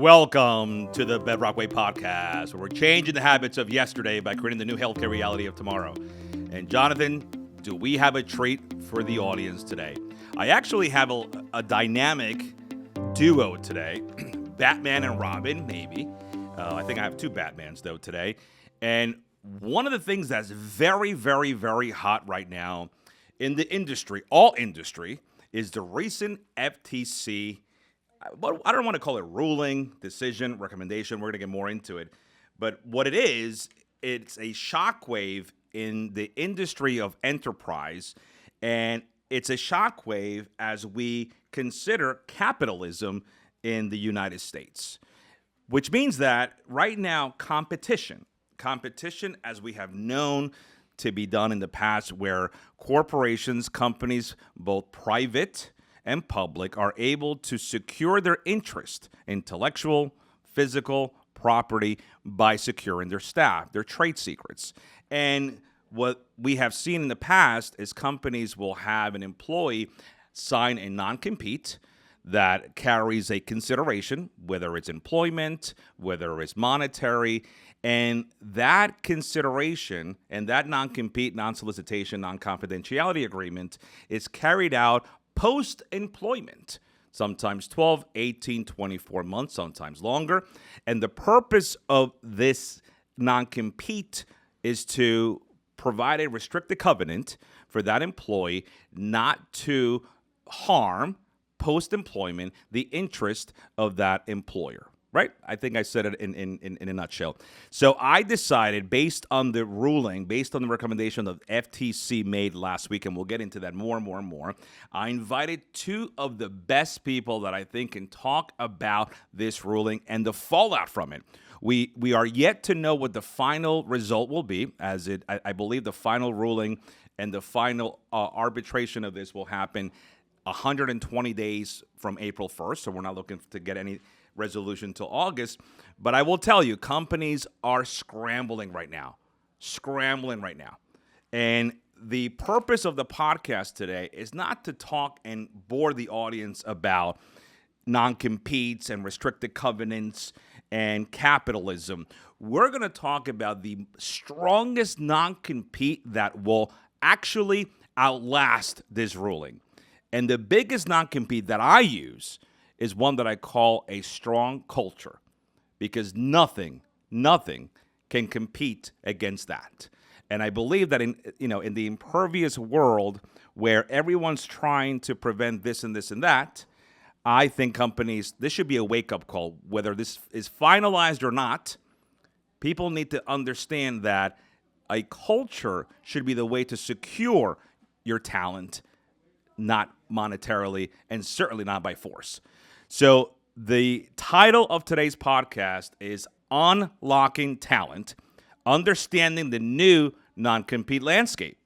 Welcome to the Bedrock Way podcast, where we're changing the habits of yesterday by creating the new healthcare reality of tomorrow. And Jonathan, do we have a treat for the audience today? I actually have a dynamic duo today, Batman and Robin, maybe. I think I have two Batmans, though, today. And one of the things that's very, very, very hot right now in the industry, all industry, is the recent FTC, I don't want to call it ruling, decision, recommendation. We're going to get more into it. But what it is, it's a shockwave in the industry of enterprise. And it's a shockwave as we consider capitalism in the United States, which means that right now, competition as we have known to be done in the past, where corporations, companies, both private and public, are able to secure their interest, intellectual, physical, property, by securing their staff, their trade secrets. And what we have seen in the past is companies will have an employee sign a non-compete that carries a consideration, whether it's employment, whether it's monetary, and that consideration and that non-compete, non-solicitation, non-confidentiality agreement is carried out post-employment, sometimes 12, 18, 24 months, sometimes longer. And the purpose of this non-compete is to provide a restricted covenant for that employee not to harm post-employment the interest of that employer. Right? I think I said it in a nutshell. So I decided, based on the ruling, based on the recommendation that FTC made last week, and we'll get into that more and more and more, I invited two of the best people that I think can talk about this ruling and the fallout from it. We are yet to know what the final result will be, as I believe the final ruling and the final arbitration of this will happen 120 days from April 1st, so we're not looking to get any resolution till August. But I will tell you, companies are scrambling right now. And the purpose of the podcast today is not to talk and bore the audience about non-competes and restricted covenants and capitalism. We're going to talk about the strongest non-compete that will actually outlast this ruling. And the biggest non-compete that I use is one that I call a strong culture, because nothing can compete against that. And I believe that in the impervious world where everyone's trying to prevent this and this and that, I think companies, this should be a wake-up call. Whether this is finalized or not, people need to understand that a culture should be the way to secure your talent, not monetarily, and certainly not by force. So the title of today's podcast is Unlocking Talent, Understanding the New Non-Compete Landscape.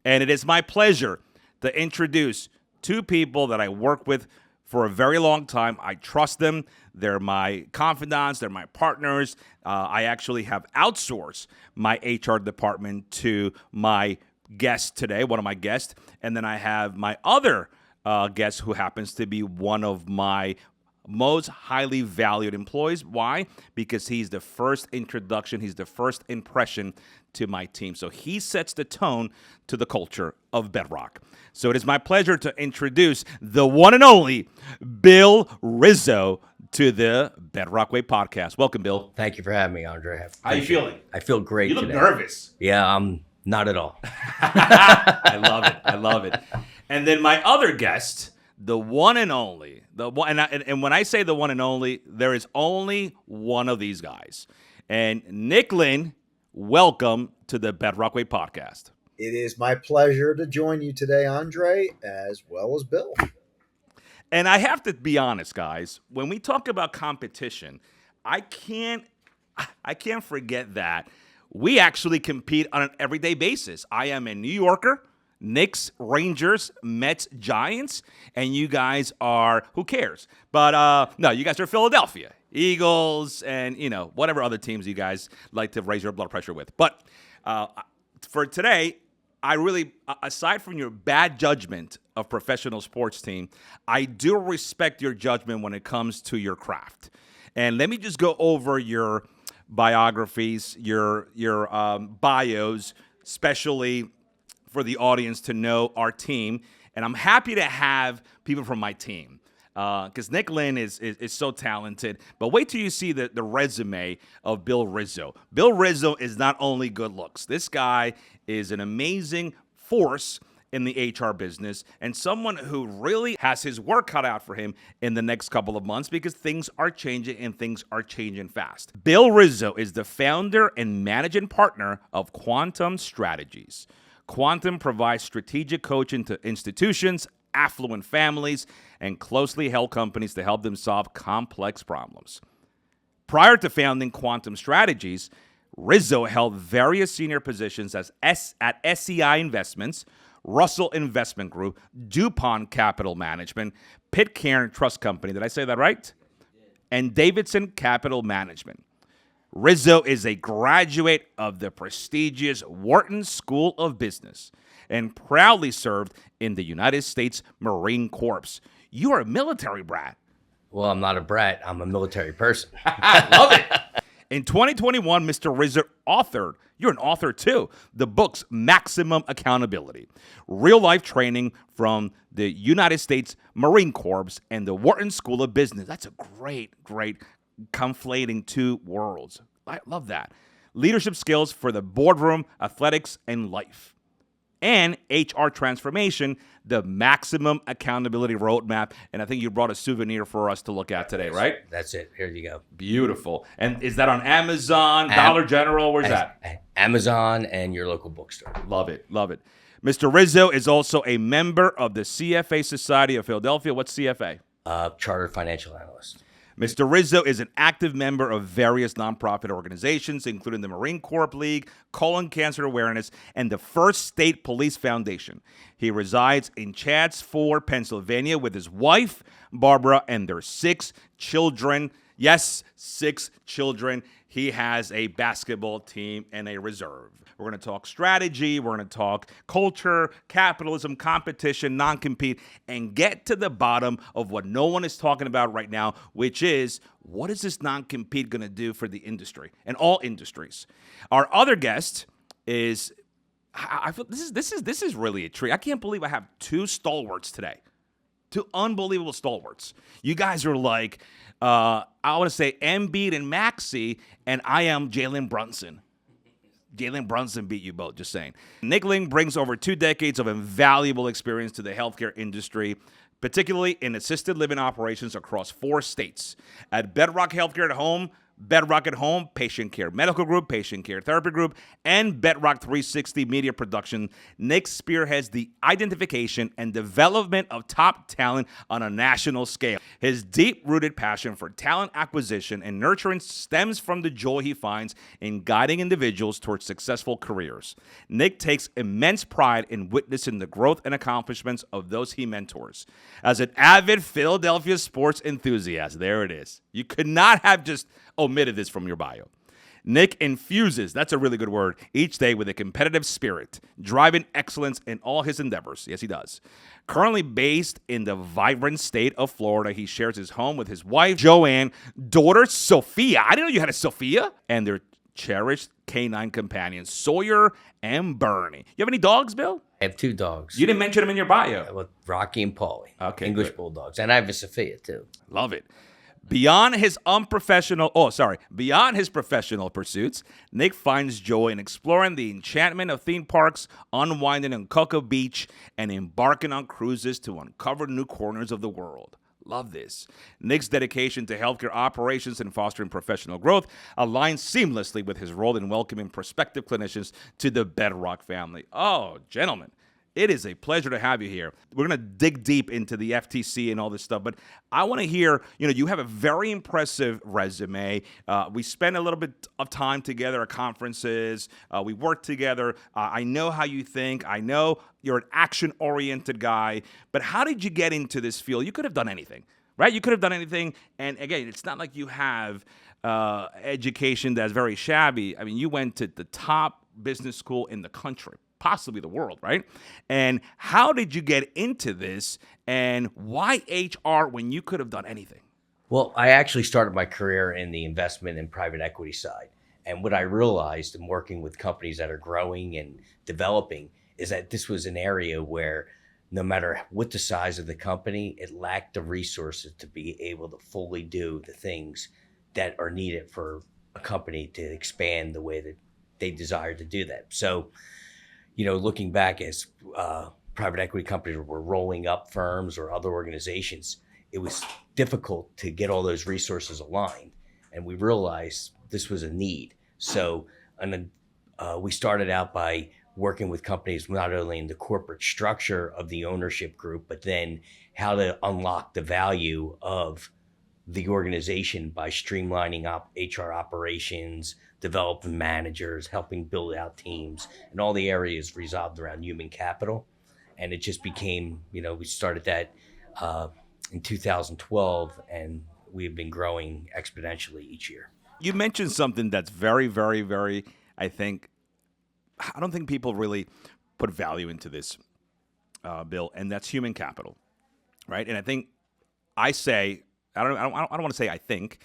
And it is my pleasure to introduce two people that I work with for a very long time. I trust them. They're my confidants. They're my partners. I actually have outsourced my HR department to my guest today, one of my guests. And then I have my other guest who happens to be one of my most highly valued employees. Why? Because he's the first introduction, he's the first impression to my team. So he sets the tone to the culture of Bedrock. So it is my pleasure to introduce the one and only Bill Rizzo to the Bedrock Way podcast. Welcome, Bill. Thank you for having me, Andre. How are you feeling? I feel great today. You look nervous. Yeah, not at all. I love it. And then my other guest, the one and only, and when I say the one and only, there is only one of these guys. And Nick Lynn, welcome to the Bedrock Way podcast. It is my pleasure to join you today, Andre, as well as Bill. And I have to be honest, guys, when we talk about competition, I can't forget that we actually compete on an everyday basis. I am a New Yorker. Knicks, Rangers, Mets, Giants, and you guys are, who cares? But no, you guys are Philadelphia, Eagles, and, whatever other teams you guys like to raise your blood pressure with. But for today, I really, aside from your bad judgment of professional sports team, I do respect your judgment when it comes to your craft. And let me just go over your biographies, your bios, especially for the audience to know our team. And I'm happy to have people from my team because Nick Lynn is so talented. But wait till you see the resume of Bill Rizzo. Bill Rizzo is not only good looks. This guy is an amazing force in the HR business and someone who really has his work cut out for him in the next couple of months because things are changing and things are changing fast. Bill Rizzo is the founder and managing partner of Quantum Strategies. Quantum provides strategic coaching to institutions, affluent families, and closely held companies to help them solve complex problems. Prior to founding Quantum Strategies, Rizzo held various senior positions at SEI Investments, Russell Investment Group, DuPont Capital Management, Pitcairn Trust Company, did I say that right? And Davidson Capital Management. Rizzo is a graduate of the prestigious Wharton School of Business and proudly served in the United States Marine Corps. You are a military brat. Well, I'm not a brat. I'm a military person. Love it. In 2021, Mr. Rizzo authored, you're an author too, the books Maximum Accountability, real life training from the United States Marine Corps and the Wharton School of Business. That's a great conflating two worlds. I love that. Leadership skills for the boardroom, athletics, and life. And HR transformation, the Maximum Accountability Roadmap. And I think you brought a souvenir for us to look at today, right? That's it. Here you go. Beautiful. And is that on Amazon, Dollar General? Where's that? Amazon and your local bookstore. Love it. Love it. Mr. Rizzo is also a member of the CFA Society of Philadelphia. What's CFA? Chartered Financial Analyst. Mr. Rizzo is an active member of various nonprofit organizations, including the Marine Corps League, Colon Cancer Awareness, and the First State Police Foundation. He resides in Chadds Ford, Pennsylvania, with his wife, Barbara, and their 6 children. Yes, 6 children. He has a basketball team and a reserve. We're going to talk strategy. We're going to talk culture, capitalism, competition, non-compete, and get to the bottom of what no one is talking about right now, which is what is this non-compete going to do for the industry and all industries? Our other guest is, I feel this is really a treat. I can't believe I have 2 stalwarts today. 2 unbelievable stalwarts. You guys are like, I want to say Embiid and Maxey, and I am Jalen Brunson. Jalen Brunson beat you both, just saying. Nick Lynn brings over 2 decades of invaluable experience to the healthcare industry, particularly in assisted living operations across 4 states. At Bedrock Healthcare at Home, Bedrock at Home, Patient Care Medical Group, Patient Care Therapy Group, and Bedrock 360 Media Production, Nick spearheads the identification and development of top talent on a national scale. His deep-rooted passion for talent acquisition and nurturing stems from the joy he finds in guiding individuals towards successful careers. Nick takes immense pride in witnessing the growth and accomplishments of those he mentors. As an avid Philadelphia sports enthusiast, there it is. You could not have just omitted this from your bio. Nick infuses, that's a really good word, each day with a competitive spirit, driving excellence in all his endeavors. Yes, he does. Currently based in the vibrant state of Florida, he shares his home with his wife, Joanne, daughter, Sophia. I didn't know you had a Sophia. And their cherished canine companions, Sawyer and Bernie. You have any dogs, Bill? I have 2 dogs. You didn't mention them in your bio. With Rocky and Paulie. Okay, English good. Bulldogs. And I have a Sophia, too. Love it. Beyond his professional pursuits, Nick finds joy in exploring the enchantment of theme parks, unwinding on Cocoa Beach, and embarking on cruises to uncover new corners of the world. Love this. Nick's dedication to healthcare operations and fostering professional growth aligns seamlessly with his role in welcoming prospective clinicians to the Bedrock family. Oh, gentlemen. It is a pleasure to have you here. We're going to dig deep into the FTC and all this stuff, but I want to hear, you have a very impressive resume. We spent a little bit of time together at conferences. We worked together. I know how you think. I know you're an action-oriented guy, but how did you get into this field? You could have done anything, right? You could have done anything, and again, it's not like you have education that's very shabby. I mean, you went to the top business school in the country. Possibly the world, right? And how did you get into this, and why HR when you could have done anything? Well, I actually started my career in the investment and private equity side. And what I realized in working with companies that are growing and developing is that this was an area where no matter what the size of the company, it lacked the resources to be able to fully do the things that are needed for a company to expand the way that they desire to do that. So, looking back as private equity companies were rolling up firms or other organizations, it was difficult to get all those resources aligned. And we realized this was a need. So we started out by working with companies not only in the corporate structure of the ownership group, but then how to unlock the value of the organization by streamlining HR operations, developing managers, helping build out teams, and all the areas resolved around human capital. And it just became, we started that uh, in 2012, and we've been growing exponentially each year. You mentioned something that's very, very, very, I don't think people really put value into this, Bill, and that's human capital, right? And I think I say, I don't want to say I think,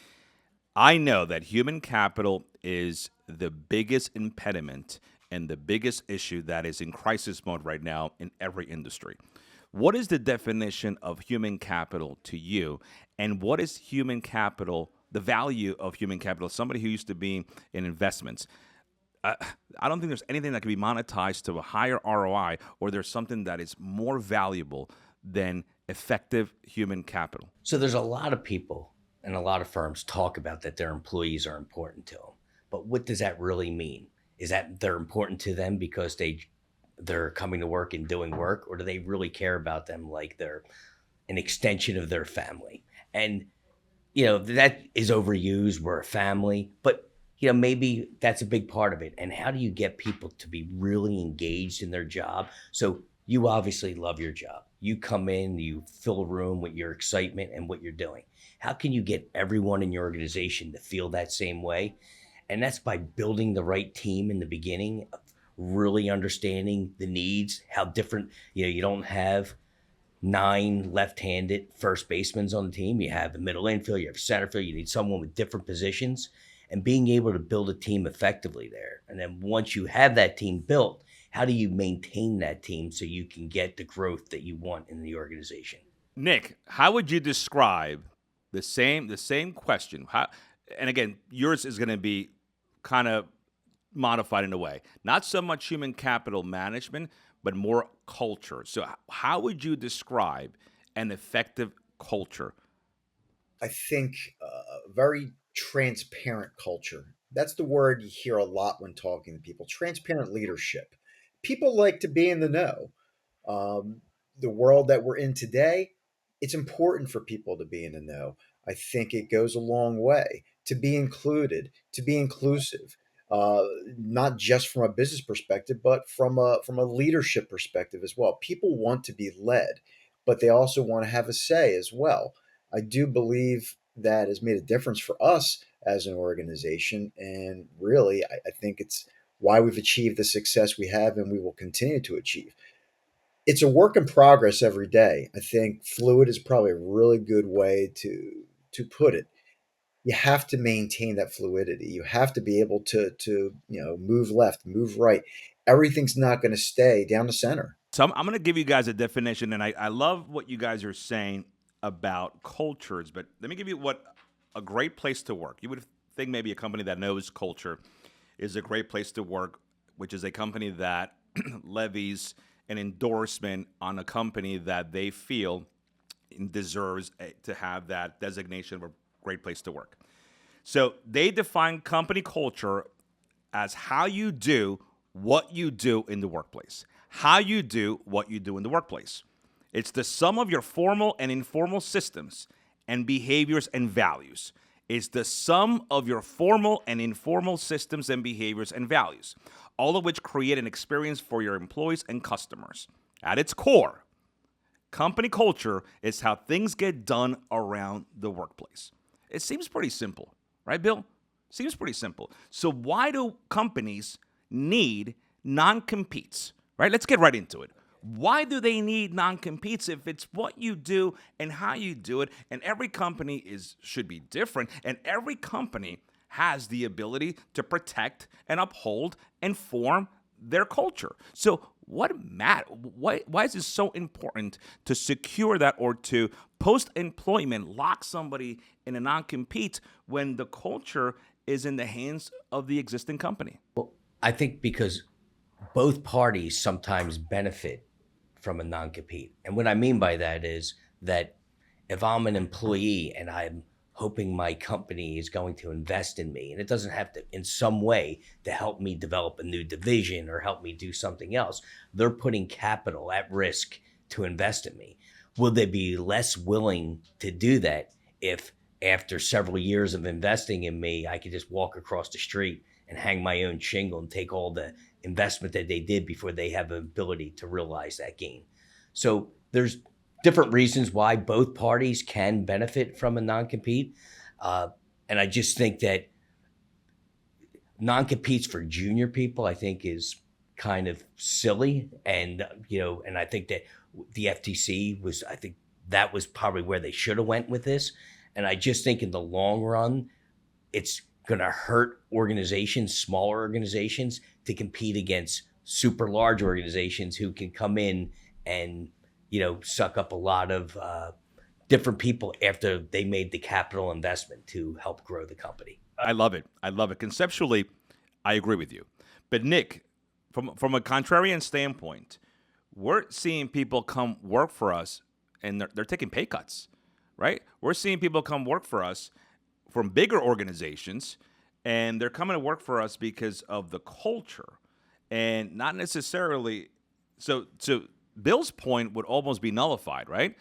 I know that human capital is the biggest impediment and the biggest issue that is in crisis mode right now in every industry. What is the definition of human capital to you? And what is human capital, the value of human capital? Somebody who used to be in investments. I don't think there's anything that can be monetized to a higher ROI, or there's something that is more valuable than effective human capital. So there's a lot of people and a lot of firms talk about that their employees are important to them. But what does that really mean? Is that they're important to them because they're coming to work and doing work, or do they really care about them like they're an extension of their family? And that is overused. We're a family, but maybe that's a big part of it. And how do you get people to be really engaged in their job? So you obviously love your job. You come in, you fill a room with your excitement and what you're doing. How can you get everyone in your organization to feel that same way? And that's by building the right team in the beginning, really understanding the needs, how different, you don't have 9 left-handed first basemen on the team. You have the middle infield, you have center field, you need someone with different positions, and being able to build a team effectively there. And then once you have that team built, how do you maintain that team so you can get the growth that you want in the organization? Nick, how would you describe the same question? And again, yours is going to be kind of modified in a way. Not so much human capital management, but more culture. So how would you describe an effective culture? I think very transparent culture. That's the word you hear a lot when talking to people. Transparent leadership. People like to be in the know. The world that we're in today, it's important for people to be in the know. I think it goes a long way to be included, to be inclusive, uh, not just from a business perspective, but from a leadership perspective as well. People want to be led, but they also want to have a say as well. I do believe that has made a difference for us as an organization, and really, I think it's why we've achieved the success we have, and we will continue to achieve. It's a work in progress every day. I think fluid is probably a really good way to put it. You have to maintain that fluidity. You have to be able to move left, move right. Everything's not going to stay down the center. So I'm going to give you guys a definition, and I love what you guys are saying about cultures, but let me give you what a great place to work. You would think maybe a company that knows culture is a great place to work, which is a company that levies an endorsement on a company that they feel deserves to have that designation of a great place to work. So they define company culture as how you do what you do in the workplace. How you do what you do in the workplace. It's the sum of your formal and informal systems and behaviors and values. It's the sum of your formal and informal systems and behaviors and values, all of which create an experience for your employees and customers. At its core, company culture is how things get done around the workplace. It seems pretty simple, right, Bill? Seems pretty simple. So why do companies need non-competes, right? Let's get right into it. Why do they need non-competes if it's what you do and how you do it? And every company should be different, and every company has the ability to protect and uphold and form their culture. So why is it so important to secure that, or to post-employment lock somebody in a non-compete when the culture is in the hands of the existing company? Well, I think because both parties sometimes benefit from a non-compete. And what I mean by that is that if I'm an employee and I'm hoping my company is going to invest in me, and it doesn't have to in some way to help me develop a new division or help me do something else, they're putting capital at risk to invest in me. Will they be less willing to do that if after several years of investing in me, I could just walk across the street and hang my own shingle and take all the investment that they did before they have the ability to realize that gain? So there's different reasons why both parties can benefit from a non-compete. And I just think that non-competes for junior people, I think, is kind of silly. And, and I think that the FTC I think that was probably where they should have went with this. And I just think in the long run, it's going to hurt organizations, smaller organizations, to compete against super large organizations who can come in and, suck up a lot of different people after they made the capital investment to help grow the company. I love it. Conceptually, I agree with you. But Nick, from a contrarian standpoint, we're seeing people come work for us and they're taking pay cuts, right? We're seeing people come work for us from bigger organizations, and they're coming to work for us because of the culture and not necessarily. So Bill's point would almost be nullified, right?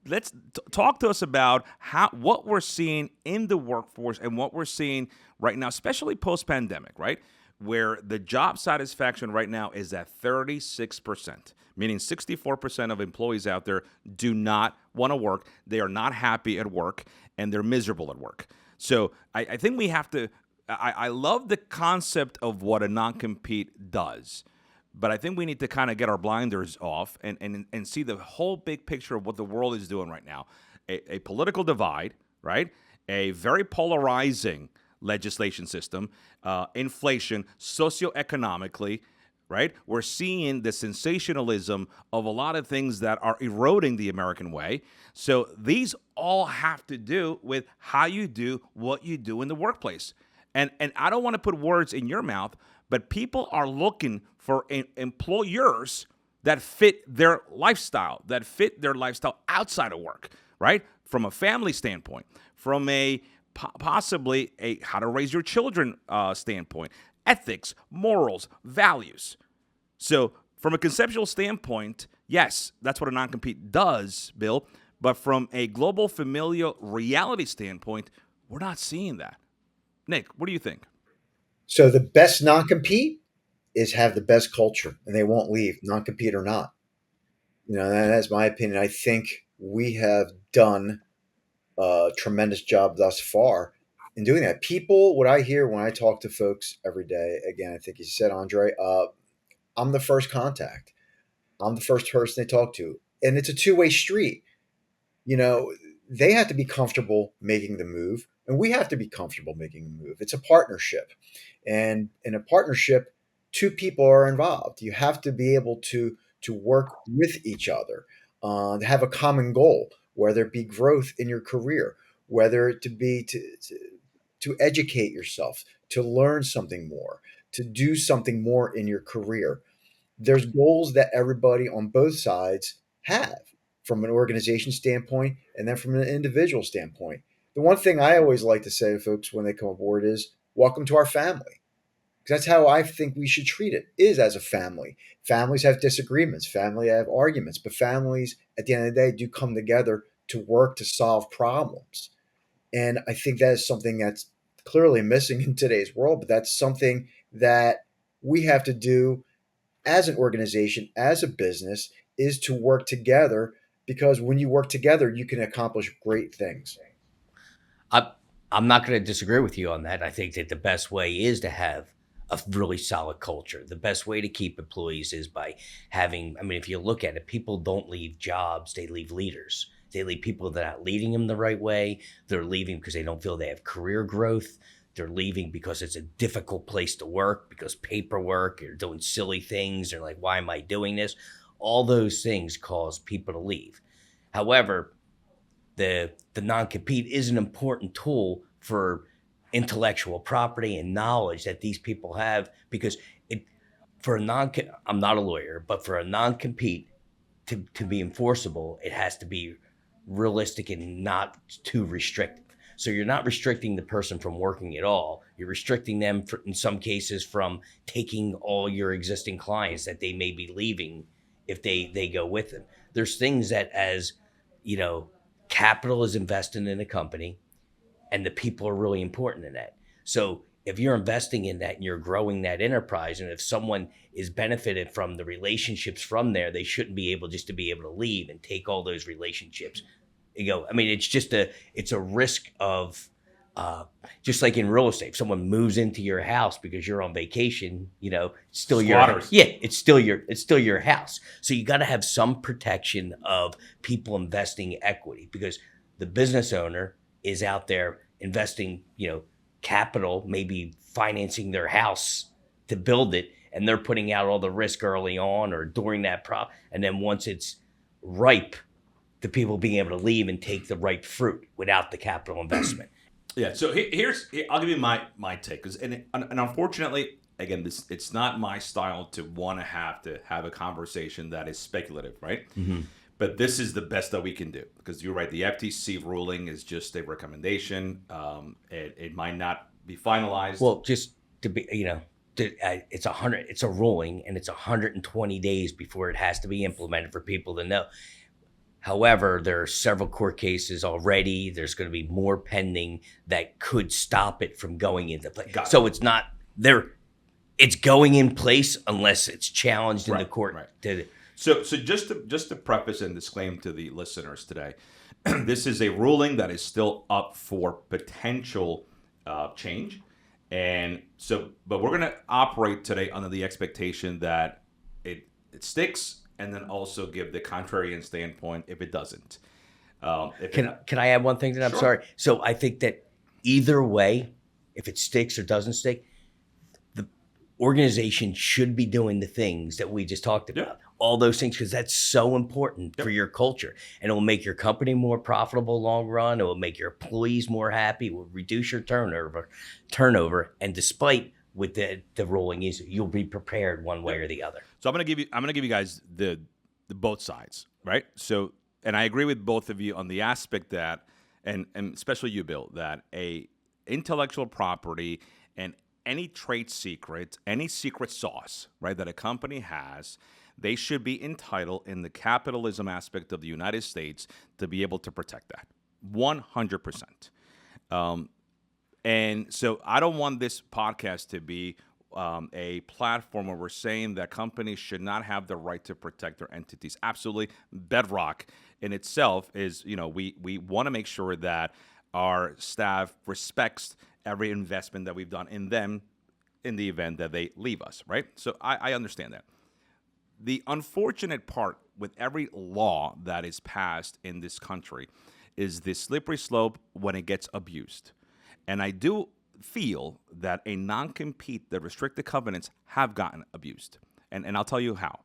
Let's talk to us about what we're seeing in the workforce and what we're seeing right now, especially post-pandemic, right? Where the job satisfaction right now is at 36%, meaning 64% of employees out there do not want to work. They are not happy at work, and they're miserable at work. So I think we have to, I love the concept of what a non-compete does, but I think we need to kind of get our blinders off and see the whole big picture of what the world is doing right now. A political divide, right? A very polarizing legislation system, inflation, socioeconomically, right? We're seeing the sensationalism of a lot of things that are eroding the American way. So these all have to do with how you do what you do in the workplace. And I don't want to put words in your mouth, but people are looking for employers that fit their lifestyle, outside of work, right? From a family standpoint, from a possibly a how to raise your children standpoint, ethics, morals, values. So from a conceptual standpoint, yes, that's what a non-compete does, Bill. But from a global familial reality standpoint, we're not seeing that. Nick, what do you think? So the best non-compete is have the best culture, and they won't leave, non-compete or not. That's my opinion. I think we have done a tremendous job thus far in doing that. People, what I hear when I talk to folks every day, again, I think you said, Andre, I'm the first contact. I'm the first person they talk to. And it's a two-way street. They have to be comfortable making the move, and we have to be comfortable making the move. It's a partnership. And in a partnership, two people are involved. You have to be able to work with each other, to have a common goal, whether it be growth in your career, whether it to be to educate yourself, to learn something more, to do something more in your career. There's goals that everybody on both sides have from an organization standpoint and then from an individual standpoint. The one thing I always like to say to folks when they come aboard is, welcome to our family. Because that's how I think we should treat it, is as a family. Families have disagreements, families have arguments, but families at the end of the day do come together to work to solve problems. And I think that is something that's clearly missing in today's world, but that's something that we have to do as an organization, as a business, is to work together, because when you work together, you can accomplish great things. I'm not going to disagree with you on that. I think that the best way is to have a really solid culture. The best way to keep employees is by having, I mean, if you look at it, people don't leave jobs, they leave leaders. They leave people that are not leading them the right way. They're leaving because they don't feel they have career growth. They're leaving because it's a difficult place to work, because paperwork, you're doing silly things. They're like, why am I doing this? All those things cause people to leave. However, the non-compete is an important tool for intellectual property and knowledge that these people have, because I'm not a lawyer, but for a non-compete to be enforceable, it has to be realistic and not too restrictive. So you're not restricting the person from working at all. You're restricting them in some cases from taking all your existing clients that they may be leaving if they go with them. There's things that, as you know, capital is invested in a company and the people are really important in that. So if you're investing in that and you're growing that enterprise, and if someone is benefited from the relationships from there, they shouldn't be able just to be able to leave and take all those relationships. You go, I mean, it's a risk of, just like in real estate, if someone moves into your house because you're on vacation, you know, it's still Squatters. it's still your house. So you got to have some protection of people investing equity, because the business owner is out there investing, you know, capital, maybe financing their house to build it, and they're putting out all the risk early on or during that and then once it's ripe, the people being able to leave and take the ripe fruit without the capital investment. Yeah. So I'll give you my take, and unfortunately, again, it's not my style to want to have a conversation that is speculative, right? Mm-hmm. But this is the best that we can do, because you're right. The FTC ruling is just a recommendation. It might not be finalized. Well, just to be, you know, it's a ruling, and it's 120 days before it has to be implemented for people to know. However, there are several court cases already. There's going to be more pending that could stop it from going into place. So it's not there. It's going in place unless it's challenged in the court. Right. So just to preface and disclaim to the listeners today, this is a ruling that is still up for potential change, and so, but we're going to operate today under the expectation that it sticks, and then also give the contrarian standpoint if it doesn't. Can I add one thing to that? Sure. I'm sorry. So I think that either way, if it sticks or doesn't stick, the organization should be doing the things that we just talked about. Yep. All those things, because that's so important for your culture. And it will make your company more profitable long run. It will make your employees more happy. It will reduce your turnover. And despite with the ruling is, you'll be prepared one way or the other. So I'm gonna give you guys the both sides, right? So, and I agree with both of you on the aspect that, and especially you, Bill, that a intellectual property and any trade secret, any secret sauce, right, that a company has, they should be entitled in the capitalism aspect of the United States to be able to protect that 100%. And so I don't want this podcast to be a platform where we're saying that companies should not have the right to protect their entities. Absolutely. Bedrock in itself is, you know, we want to make sure that our staff respects every investment that we've done in them in the event that they leave us, right? So I understand that. The unfortunate part with every law that is passed in this country is the slippery slope when it gets abused. And I do feel that a non-compete, the restricted covenants, have gotten abused. And I'll tell you how.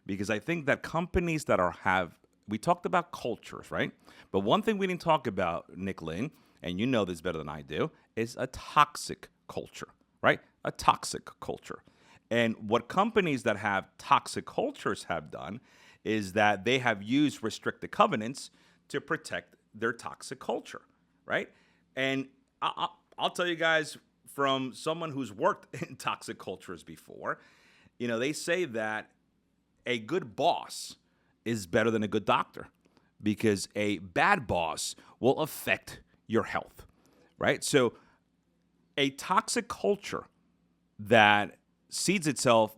Because I think that companies that we talked about cultures, right? But one thing we didn't talk about, Nick Lynn, and you know this better than I do, is a toxic culture, right? A toxic culture. And what companies that have toxic cultures have done is that they have used restricted covenants to protect their toxic culture, right? And I'll tell you guys, from someone who's worked in toxic cultures before, you know, they say that a good boss is better than a good doctor, because a bad boss will affect your health, right? So a toxic culture that sees itself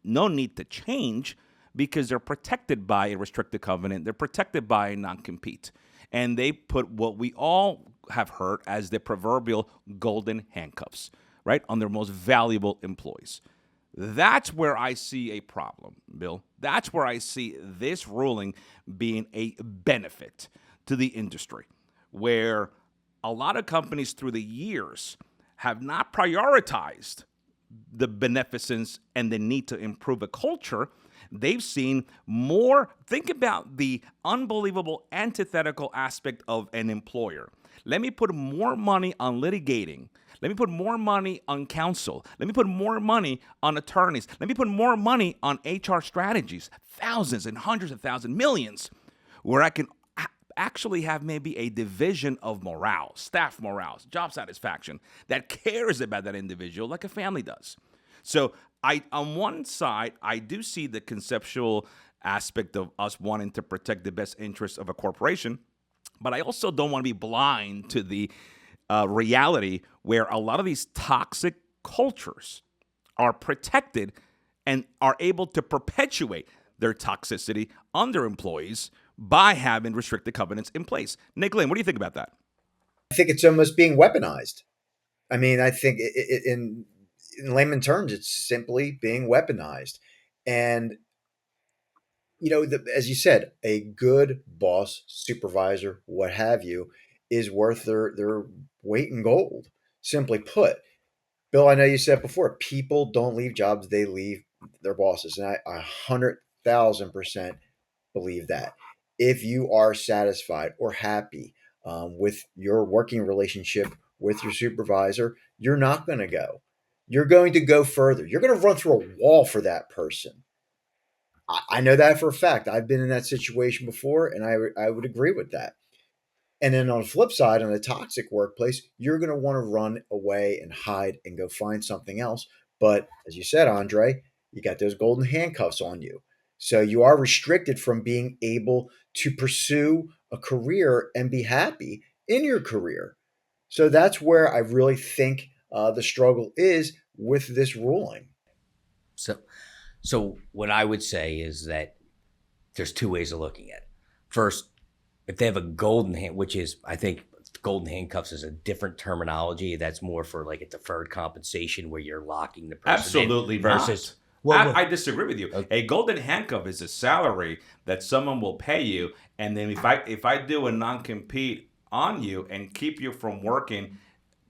no need to change because they're protected by a restricted covenant, they're protected by a non-compete, and they put what we all have heard as the proverbial golden handcuffs. right, on their most valuable employees. That's where I see a problem, Bill. That's where I see this ruling being a benefit to the industry, where a lot of companies through the years have not prioritized the beneficence and the need to improve a culture. They've seen more. Think about the unbelievable antithetical aspect of an employer. Let me put more money on litigating. Let me put more money on counsel. Let me put more money on attorneys. Let me put more money on HR strategies, thousands and hundreds of thousands, millions, where I can actually have maybe a division of morale, staff morale, job satisfaction that cares about that individual like a family does. So on one side, I do see the conceptual aspect of us wanting to protect the best interests of a corporation, but I also don't want to be blind to the reality where a lot of these toxic cultures are protected and are able to perpetuate their toxicity on their employees by having restricted covenants in place. Nick Lynn, what do you think about that? I think it's almost being weaponized. I mean, I think in layman terms, it's simply being weaponized. And, as you said, a good boss, supervisor, what have you, is worth their weight in gold. Simply put, Bill, I know you said before, people don't leave jobs, they leave their bosses. And I 100,000% believe that. If you are satisfied or happy with your working relationship with your supervisor, you're not going to go. You're going to go further. You're going to run through a wall for that person. I know that for a fact. I've been in that situation before, and I would agree with that. And then on the flip side, in a toxic workplace, you're going to want to run away and hide and go find something else. But as you said, Andre, you got those golden handcuffs on you. So you are restricted from being able to pursue a career and be happy in your career. So that's where I really think the struggle is with this ruling. So what I would say is that there's two ways of looking at it. First, if they have a golden hand, which is, I think golden handcuffs is a different terminology. That's more for like a deferred compensation where you're locking the person Absolutely in versus. not. Well, I disagree with you. Okay. A golden handcuff is a salary that someone will pay you, and then if I do a non-compete on you and keep you from working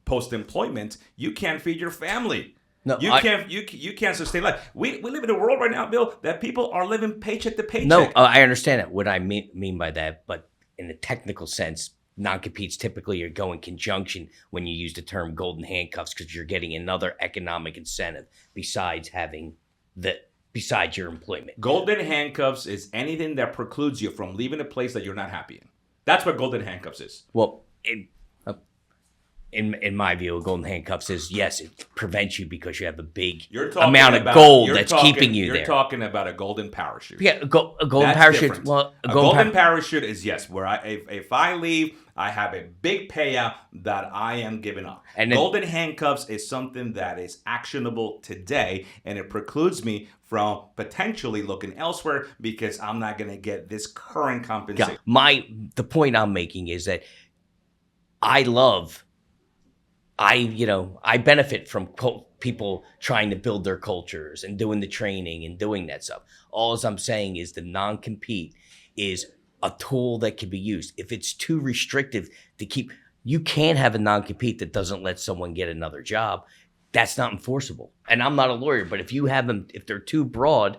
post-employment, you can't feed your family. No, you can't sustain life. We live in a world right now, Bill, that people are living paycheck to paycheck. No, I understand that. What I mean by that, but in the technical sense, non-competes typically go in conjunction when you use the term golden handcuffs because you're getting another economic incentive besides your employment. Golden handcuffs is anything that precludes you from leaving a place that you're not happy in. That's what golden handcuffs is. Well, in my view, golden handcuffs is, yes, it prevents you because you have a big amount of gold that's keeping you there. You're talking about a golden parachute. Yeah, a golden parachute. Different. Well, a golden parachute is, yes, where if I leave, I have a big payout that I am giving up. And golden handcuffs is something that is actionable today, and it precludes me from potentially looking elsewhere because I'm not going to get this current compensation. The point I'm making is that I benefit from people trying to build their cultures and doing the training and doing that stuff. All I'm saying is the non-compete is a tool that can be used. If it's too restrictive you can't have a non-compete that doesn't let someone get another job. That's not enforceable. And I'm not a lawyer, but if they're too broad,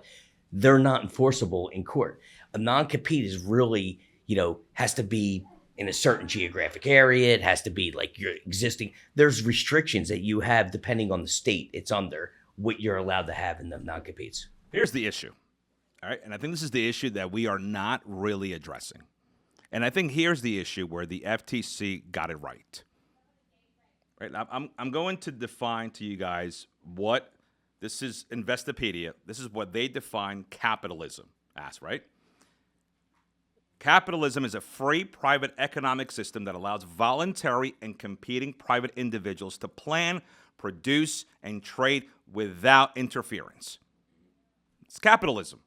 they're not enforceable in court. A non-compete is really, has to be in a certain geographic area. It has to be like your existing. There's restrictions that you have depending on the state it's under, what you're allowed to have in the non-competes. Here's the issue. All right. And I think this is the issue that we are not really addressing. And I think here's the issue where the FTC got it right. Right. I'm going to define to you guys what this is. Investopedia. This is what they define capitalism as, right? Capitalism is a free private economic system that allows voluntary and competing private individuals to plan, produce, and trade without interference. It's capitalism.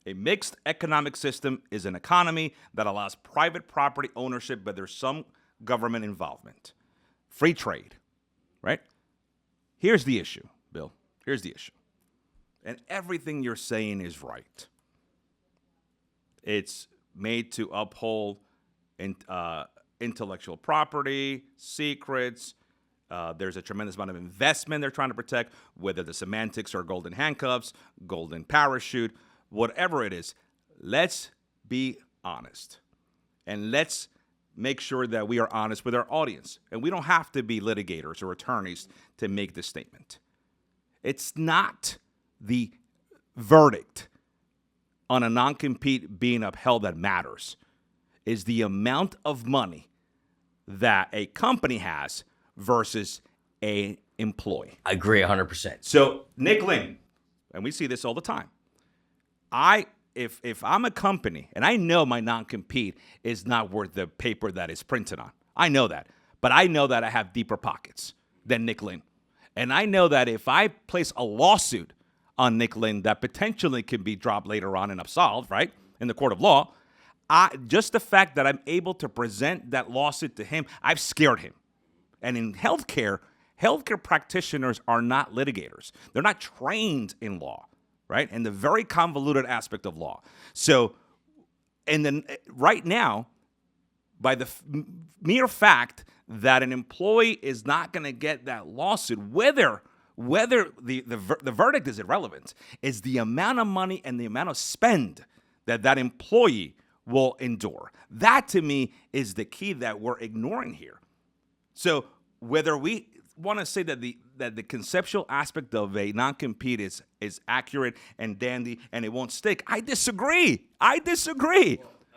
A mixed economic system is an economy that allows private property ownership, but there's some government involvement. Free trade. right? Here's the issue, Bill. Here's the issue. And everything you're saying is right. It's made to uphold intellectual property, secrets. There's a tremendous amount of investment they're trying to protect, whether the semantics are golden handcuffs, golden parachute, whatever it is. Let's be honest. And let's make sure that we are honest with our audience. And we don't have to be litigators or attorneys to make this statement. It's not the verdict on a non-compete being upheld that matters. Is the amount of money that a company has versus an employee. I agree 100%. So Nick Lynn, and we see this all the time. If I'm a company and I know my non-compete is not worth the paper that it's printed on, I know that. But I know that I have deeper pockets than Nick Lynn. And I know that if I place a lawsuit on Nick Lynn that potentially can be dropped later on and absolved, right, in the court of law, just the fact that I'm able to present that lawsuit to him, I've scared him. And in healthcare practitioners are not litigators. They're not trained in law, right? And the very convoluted aspect of law. So, and then right now, by the mere fact that an employee is not going to get that lawsuit, whether the verdict is irrelevant, is the amount of money and the amount of spend that employee will endure. That, to me, is the key that we're ignoring here. So whether we want to say that the conceptual aspect of a non-compete is accurate and dandy and it won't stick, I disagree.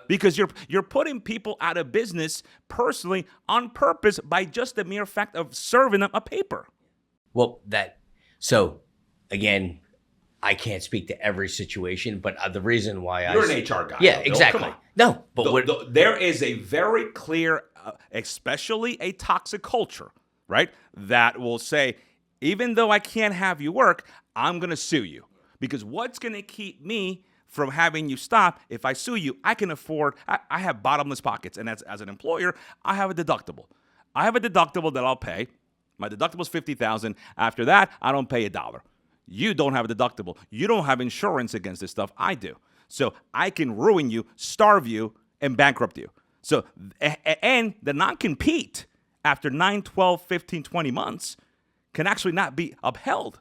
Because you're putting people out of business personally on purpose by just the mere fact of serving them a paper. Well, so again, I can't speak to every situation, but the reason why you're an HR guy. Yeah, though, exactly. Come on. No, but there is a very clear, especially a toxic culture, right? That will say, even though I can't have you work, I'm going to sue you. Because what's going to keep me from having you stop? If I sue you, I can afford, I have bottomless pockets. And as an employer, I have a deductible. I have a deductible that I'll pay. My deductible is $50,000. After that, I don't pay $1. You don't have a deductible. You don't have insurance against this stuff. I do. So I can ruin you, starve you, and bankrupt you. So, and the non-compete after 9, 12, 15, 20 months can actually not be upheld.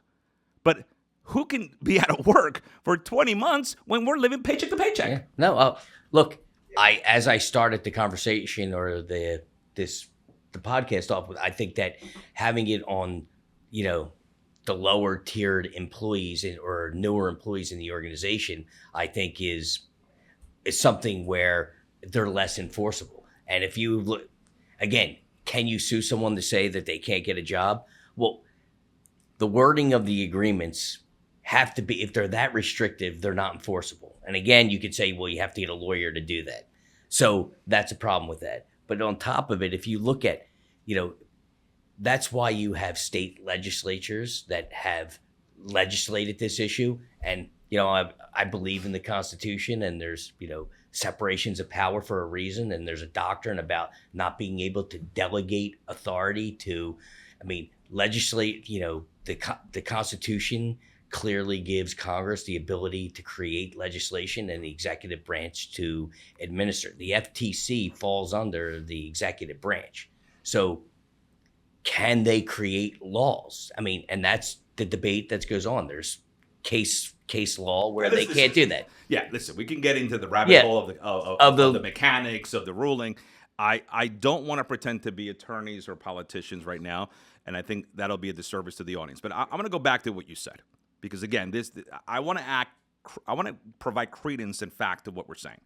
But who can be out of work for 20 months when we're living paycheck to paycheck? Yeah. No, look, as I started the conversation or the podcast off with, I think that having it on, the lower tiered employees or newer employees in the organization, I think is something where they're less enforceable. And if you look, again, can you sue someone to say that they can't get a job? Well, the wording of the agreements have to be, if they're that restrictive, they're not enforceable. And again, you could say, well, you have to get a lawyer to do that. So that's a problem with that. But on top of it, if you look at, that's why you have state legislatures that have legislated this issue. And, I believe in the Constitution, and there's, separations of power for a reason. And there's a doctrine about not being able to delegate authority to, legislate, the Constitution clearly gives Congress the ability to create legislation and the executive branch to administer. The FTC falls under the executive branch. So can they create laws? And that's the debate that goes on. There's case law where they can't do that. Yeah, listen, we can get into the rabbit hole of the mechanics of the ruling. I don't want to pretend to be attorneys or politicians right now, and I think that'll be a disservice to the audience. But I'm going to go back to what you said, because again, I want to provide credence and fact to what we're saying.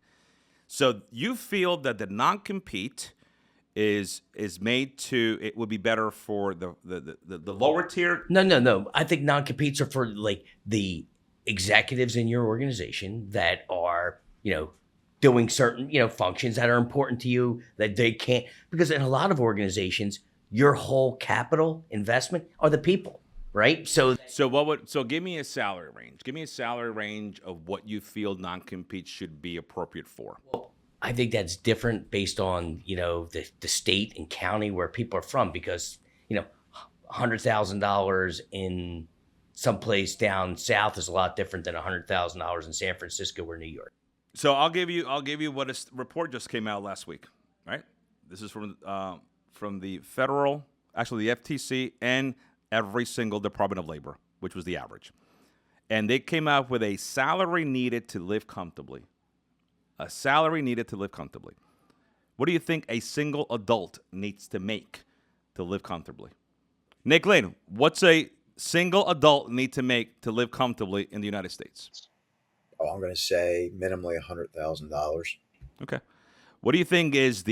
So you feel that the non-compete is made to, it would be better for the lower tier? No. I think non-competes are for like the executives in your organization that are, doing certain, functions that are important to you that they can't, because in a lot of organizations, your whole capital investment are the people, right? So give me a salary range. Give me a salary range of what you feel non-compete should be appropriate for. Well, I think that's different based on, the state and county where people are from, because, $100,000 in someplace down south is a lot different than $100,000 in San Francisco or New York. So I'll give you what a report just came out last week. Right. This is from the federal, actually the FTC and every single Department of Labor, which was the average. And they came out with a salary needed to live comfortably. A salary needed to live comfortably. What do you think a single adult needs to make to live comfortably? Nick Lynn, what's a single adult need to make to live comfortably in the United States? Oh, I'm going to say minimally $100,000. Okay. What do you think is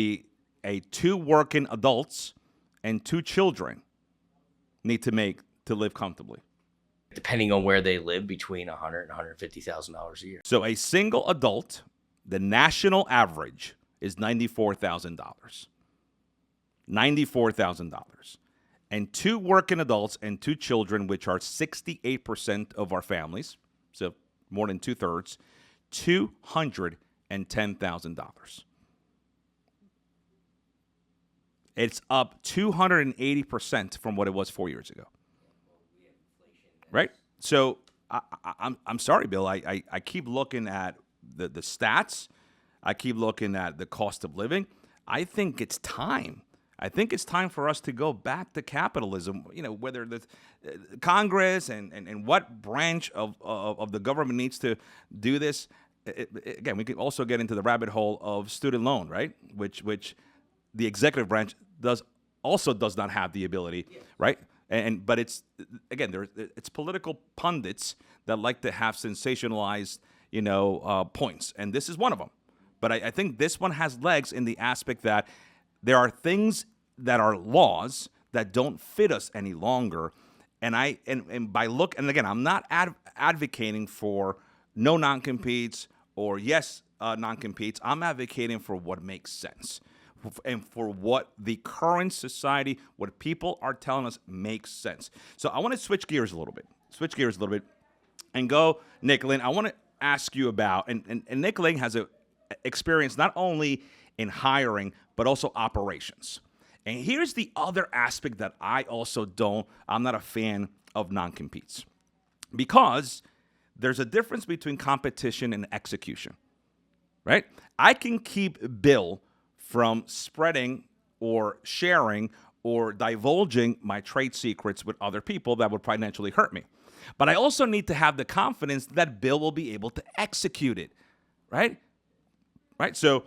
a two working adults and two children need to make to live comfortably? Depending on where they live, between $100,000 and $150,000 a year. So a single adult, the national average is $94,000. $94,000. And two working adults and two children, which are 68% of our families, so more than 2/3, $210,000. It's up 280% from what it was 4 years ago. Right? So I'm sorry, Bill. I keep looking at the stats. I keep looking at the cost of living. I think it's time. I think it's time for us to go back to capitalism. You know, whether the Congress and what branch of the government needs to do this. Again, we can also get into the rabbit hole of student loan, right? Which the executive branch does not have the ability, right? But it's again, it's political pundits that like to have sensationalized, points, and this is one of them. But I think this one has legs in the aspect that there are things that are laws that don't fit us any longer, and again, I'm not advocating for no non-competes or yes non-competes. I'm advocating for what makes sense. And for what the current society, what people are telling us makes sense. So I want to switch gears a little bit, and go, Nick Lynn. I want to ask you about, and Nick Lynn has a experience not only in hiring, but also operations. And here's the other aspect that I'm not a fan of non-competes. Because there's a difference between competition and execution, right? I can keep Bill from spreading or sharing or divulging my trade secrets with other people that would financially hurt me. But I also need to have the confidence that Bill will be able to execute it, right? Right? So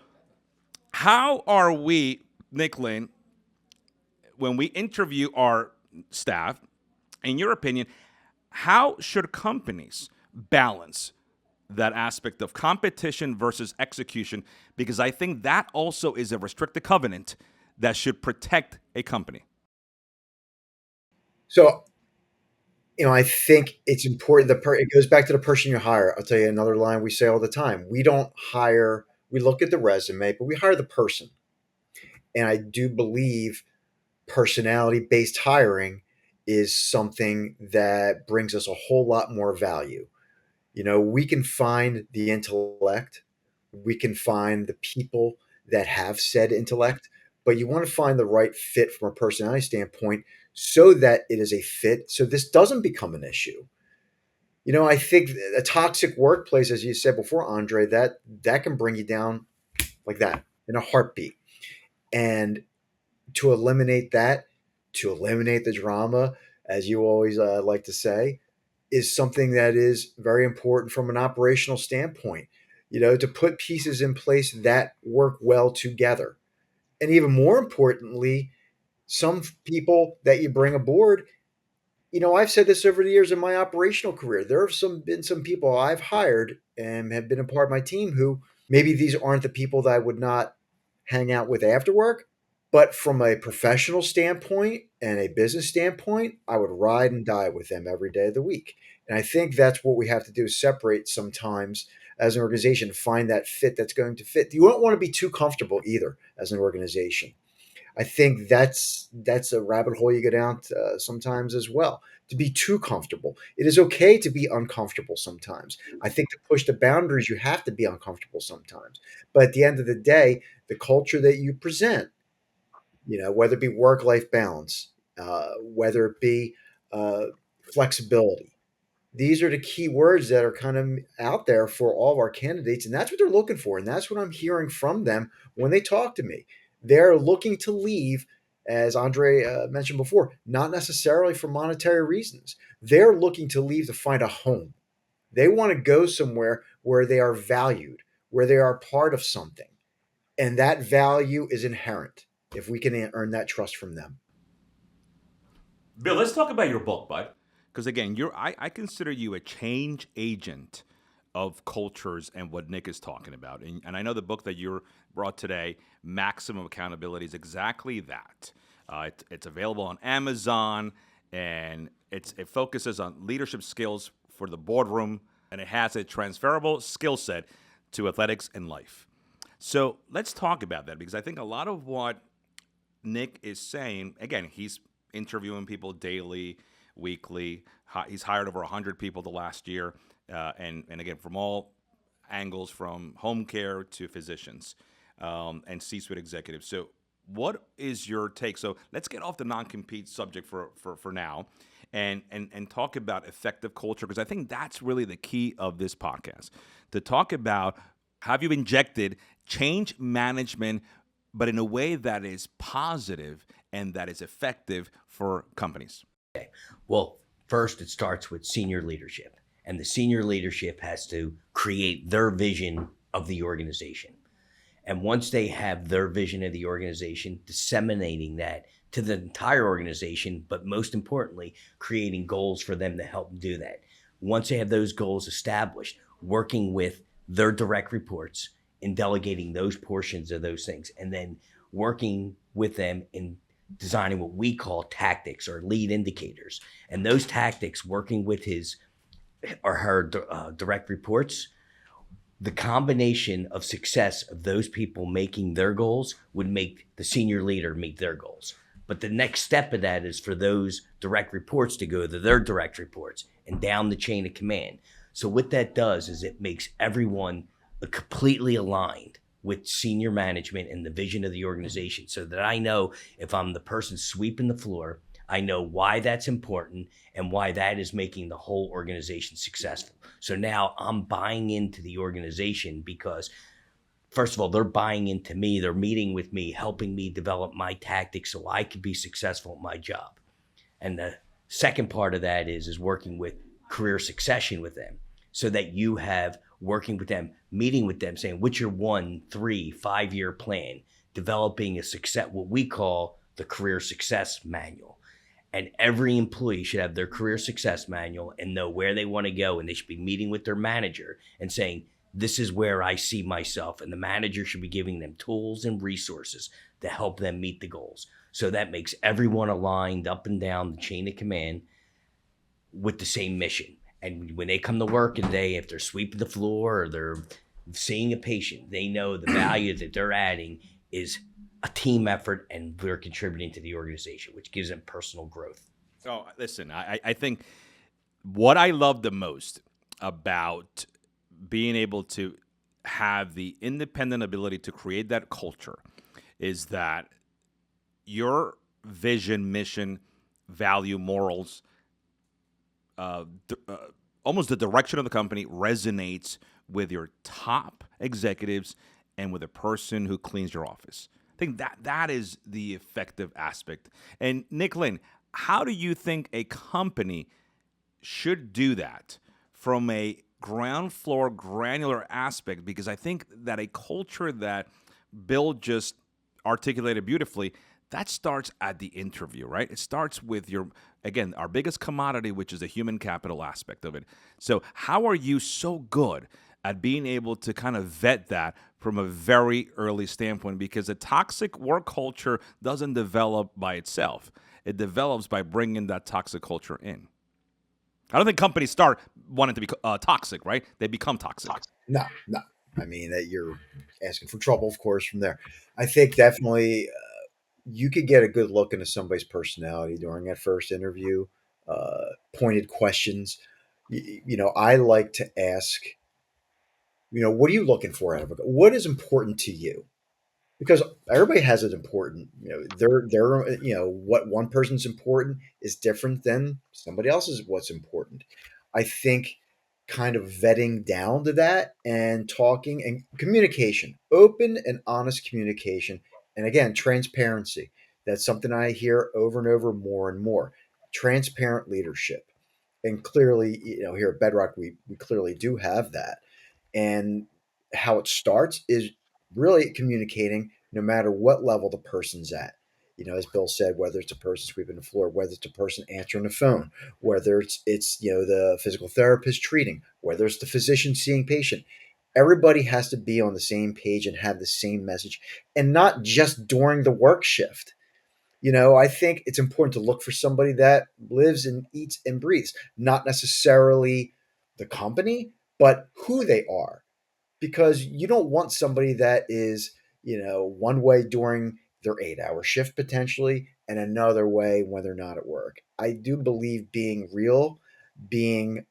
how are we, Nick Lynn, when we interview our staff, in your opinion, how should companies balance that aspect of competition versus execution? Because I think that also is a restricted covenant that should protect a company. So, I think it's important. It goes back to the person you hire. I'll tell you another line we say all the time. We don't hire, we look at the resume, but we hire the person. And I do believe personality-based hiring is something that brings us a whole lot more value. We can find the intellect, we can find the people that have said intellect, but you want to find the right fit from a personality standpoint so that it is a fit, so this doesn't become an issue. I think a toxic workplace, as you said before, Andre, that can bring you down like that in a heartbeat. And to eliminate that, to eliminate the drama, as you always like to say, is something that is very important from an operational standpoint, to put pieces in place that work well together. And even more importantly, some people that you bring aboard, I've said this over the years in my operational career. There have been some people I've hired and have been a part of my team who maybe these aren't the people that I would not hang out with after work, but from a professional standpoint and a business standpoint, I would ride and die with them every day of the week. And I think that's what we have to do, is separate sometimes as an organization, find that fit that's going to fit. You don't want to be too comfortable either as an organization. I think that's a rabbit hole you go down sometimes as well. To be too comfortable. It is okay to be uncomfortable sometimes. I think to push the boundaries, you have to be uncomfortable sometimes. But at the end of the day, the culture that you present, whether it be work-life balance, whether it be uh, flexibility. These are the key words that are kind of out there for all of our candidates, and that's what they're looking for. And that's what I'm hearing from them when they talk to me. They're looking to leave, as Andre mentioned before, not necessarily for monetary reasons. They're looking to leave to find a home. They want to go somewhere where they are valued, where they are part of something. And that value is inherent if we can earn that trust from them. Bill, let's talk about your book, bud. Because again, I consider you a change agent of cultures and what Nick is talking about. And I know the book that you brought today, Maximum Accountability, is exactly that. It's available on Amazon, and it focuses on leadership skills for the boardroom, and it has a transferable skill set to athletics and life. So let's talk about that, because I think a lot of what Nick is saying, again, he's interviewing people daily, weekly. He's hired over 100 people the last year, and again, from all angles, from home care to physicians and C-suite executives. So what is your take? So let's get off the non-compete subject for now and talk about effective culture, because I think that's really the key of this podcast, to talk about, have you injected change management, but in a way that is positive and that is effective for companies? Okay. Well, first it starts with senior leadership, and the senior leadership has to create their vision of the organization. And once they have their vision of the organization, disseminating that to the entire organization, but most importantly, creating goals for them to help do that. Once they have those goals established, working with their direct reports in delegating those portions of those things, and then working with them in designing what we call tactics or lead indicators. And those tactics, working with his or her direct reports, the combination of success of those people making their goals would make the senior leader meet their goals. But the next step of that is for those direct reports to go to their direct reports and down the chain of command. So what that does is it makes everyone completely aligned with senior management and the vision of the organization, so that I know if I'm the person sweeping the floor, I know why that's important and why that is making the whole organization successful. So now I'm buying into the organization because, first of all, they're buying into me. They're meeting with me, helping me develop my tactics so I can be successful at my job. And the second part of that is working with career succession with them, so that you have working with them, meeting with them, saying, what's your 1, 3, 5-year plan, developing a success, what we call the career success manual. And every employee should have their career success manual and know where they want to go. And they should be meeting with their manager and saying, this is where I see myself. And the manager should be giving them tools and resources to help them meet the goals. So that makes everyone aligned up and down the chain of command with the same mission. And when they come to work today, if they're sweeping the floor or they're seeing a patient, they know the value that they're adding is a team effort, and they're contributing to the organization, which gives them personal growth. Oh, listen, I think what I love the most about being able to have the independent ability to create that culture is that your vision, mission, value, morals, almost the direction of the company resonates with your top executives and with a person who cleans your office. I think that is the effective aspect. And Nick Lynn, how do you think a company should do that from a ground floor granular aspect? Because I think that a culture that Bill just articulated beautifully, that starts at the interview, right? It starts with again, our biggest commodity, which is the human capital aspect of it. So how are you so good at being able to kind of vet that from a very early standpoint? Because a toxic work culture doesn't develop by itself. It develops by bringing that toxic culture in. I don't think companies start wanting to be toxic, right? They become toxic. No. I mean, that you're asking for trouble, of course, from there. I think definitely you could get a good look into somebody's personality during that first interview. Pointed questions. I like to ask, what are you looking for out of it? What is important to you? because everybody has it important. What one person's important is different than somebody else's what's important. I think kind of vetting down to that and talking and communication, open and honest communication, and again, transparency. That's something I hear over and over more and more. Transparent leadership. And clearly, here at Bedrock, we clearly do have that. And how it starts is really communicating no matter what level the person's at. As Bill said, whether it's a person sweeping the floor, whether it's a person answering the phone, whether it's the physical therapist treating, whether it's the physician seeing patient, everybody has to be on the same page and have the same message, and not just during the work shift. I think it's important to look for somebody that lives and eats and breathes, not necessarily the company, but who they are, because you don't want somebody that is, one way during their 8-hour shift potentially and another way when they're not at work. I do believe being real, being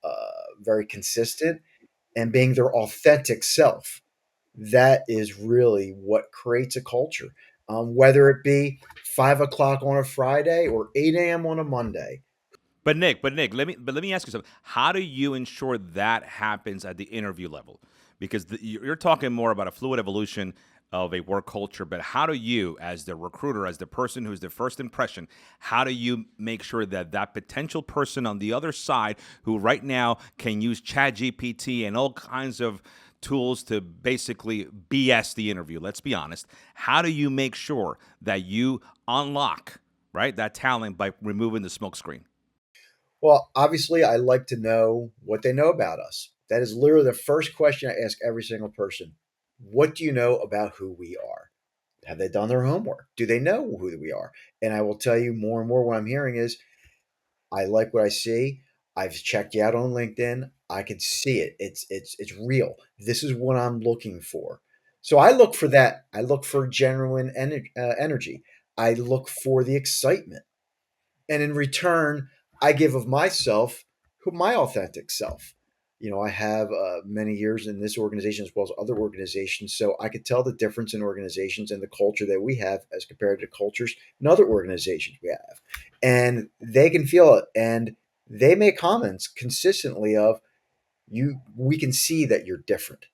very consistent, and being their authentic self. That is really what creates a culture. Whether it be 5 o'clock on a Friday or 8 a.m. on a Monday. But Nick, let me ask you something. How do you ensure that happens at the interview level? Because you're talking more about a fluid evolution of a work culture, but how do you, as the recruiter, as the person who's the first impression, how do you make sure that that potential person on the other side, who right now can use ChatGPT and all kinds of tools to basically BS the interview, let's be honest, how do you make sure that you unlock, right, that talent by removing the smokescreen? Well, obviously, I like to know what they know about us. That is literally the first question I ask every single person. What do you know about who we are? Have they done their homework? Do they know who we are? And I will tell you more and more what I'm hearing is I like what I see. I've checked you out on LinkedIn. I can see it. It's real. This is what I'm looking for. So I look for that. I look for genuine energy. I look for the excitement. And in return, I give of myself, my authentic self. I have many years in this organization as well as other organizations, so I could tell the difference in organizations and the culture that we have as compared to cultures in other organizations we have, and they can feel it, and they make comments consistently of you. We can see that you're different,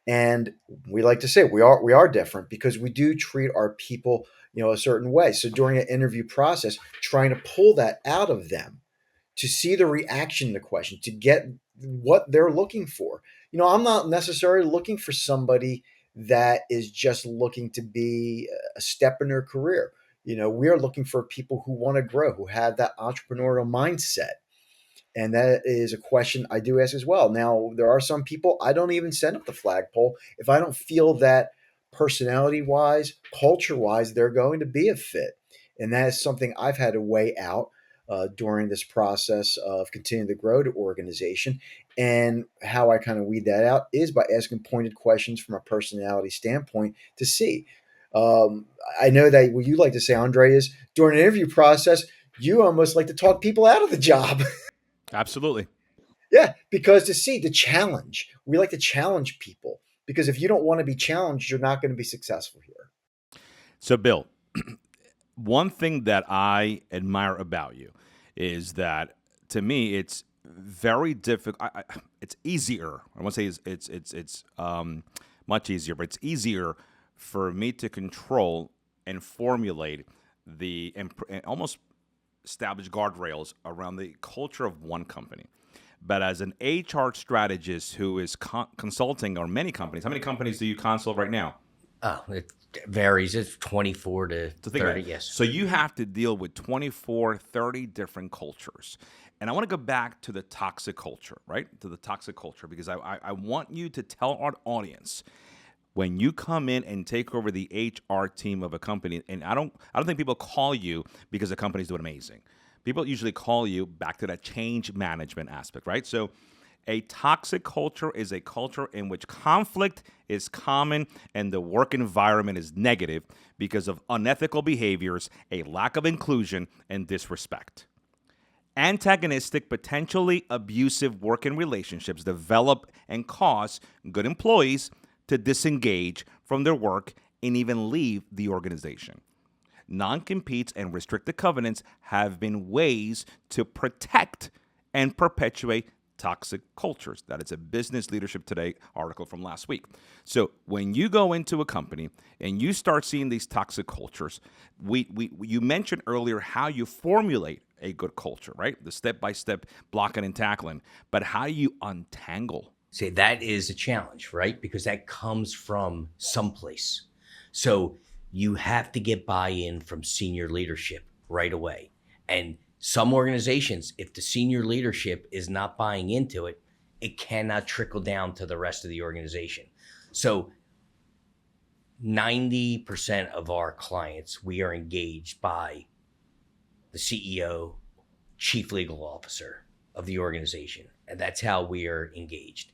and we like to say we are different because we do treat our people a certain way. So during an interview process, trying to pull that out of them, to see the reaction to the question, to get what they're looking for. I'm not necessarily looking for somebody that is just looking to be a step in their career. We are looking for people who want to grow, who have that entrepreneurial mindset. And that is a question I do ask as well. Now, there are some people I don't even send up the flagpole if I don't feel that personality wise, culture wise, they're going to be a fit. And that is something I've had to weigh out during this process of continuing to grow the organization. And how I kind of weed that out is by asking pointed questions from a personality standpoint to see. I know that what you like to say, Andre, is during an interview process, you almost like to talk people out of the job. Absolutely. Yeah, because to see the challenge, we like to challenge people because if you don't want to be challenged, you're not going to be successful here. So, Bill, one thing that I admire about you is that to me it's very difficult. It's easier. I won't say it's much easier, but it's easier for me to control and formulate and almost establish guardrails around the culture of one company. But as an HR strategist who is consulting on many companies, how many companies do you consult right now? Oh, it varies. It's 24 to So think about 30, it. yes. So you have to deal with 24, 30 different cultures. And I want to go back to the toxic culture, right? To the toxic culture, because I want you to tell our audience when you come in and take over the HR team of a company, and I don't think people call you because the company's doing amazing. People usually call you back to that change management aspect, right? So a toxic culture is a culture in which conflict is common and the work environment is negative because of unethical behaviors, a lack of inclusion, and disrespect. Antagonistic, potentially abusive working relationships develop and cause good employees to disengage from their work and even leave the organization. Non-competes and restricted covenants have been ways to protect and perpetuate toxic cultures. That is a Business Leadership Today article from last week. So when you go into a company and you start seeing these toxic cultures, you mentioned earlier how you formulate a good culture, right? The step-by-step blocking and tackling. But how do you untangle? See, that is a challenge, right? Because that comes from someplace. So you have to get buy-in from senior leadership right away. And some organizations, if the senior leadership is not buying into it, it cannot trickle down to the rest of the organization. So 90% of our clients, we are engaged by the CEO, chief legal officer of the organization. And that's how we are engaged.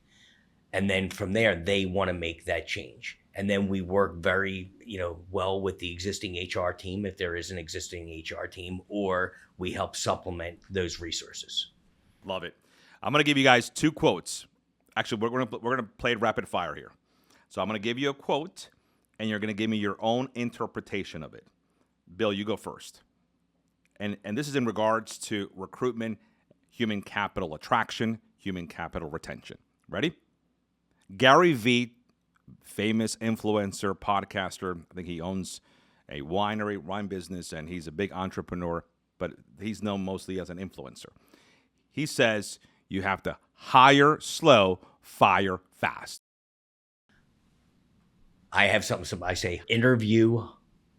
And then from there, they want to make that change. And then we work very, well with the existing HR team, if there is an existing HR team, or we help supplement those resources. Love it. I'm going to give you guys 2 quotes. Actually, we're going to play rapid fire here. So I'm going to give you a quote, and you're going to give me your own interpretation of it. Bill, you go first. And this is in regards to recruitment, human capital attraction, human capital retention. Ready? Gary Vee, famous influencer, podcaster. I think he owns a wine business, and he's a big entrepreneur, but he's known mostly as an influencer. He says you have to hire slow, fire fast. I have something I say, interview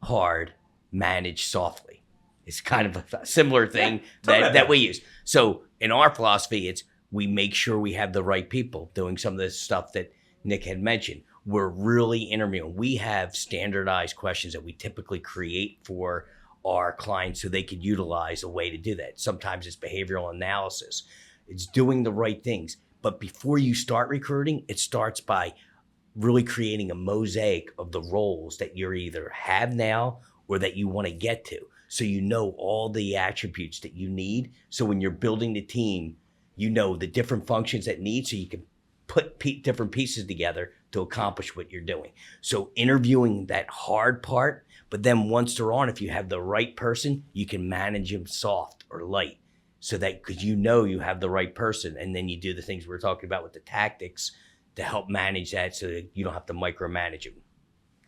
hard, manage softly. It's kind of a similar thing that we use. So in our philosophy, it's we make sure we have the right people doing some of this stuff that Nick had mentioned. We're really interviewing. We have standardized questions that we typically create for our clients so they could utilize a way to do that. Sometimes it's behavioral analysis. It's doing the right things. But before you start recruiting, it starts by really creating a mosaic of the roles that you either have now or that you want to get to. So you know all the attributes that you need. So when you're building the team, you know the different functions that need, so you can put different pieces together to accomplish what you're doing. So interviewing that hard part, but then once they're on, if you have the right person, you can manage them soft or light. So that, because you have the right person, and then you do the things we were talking about with the tactics to help manage that so that you don't have to micromanage them.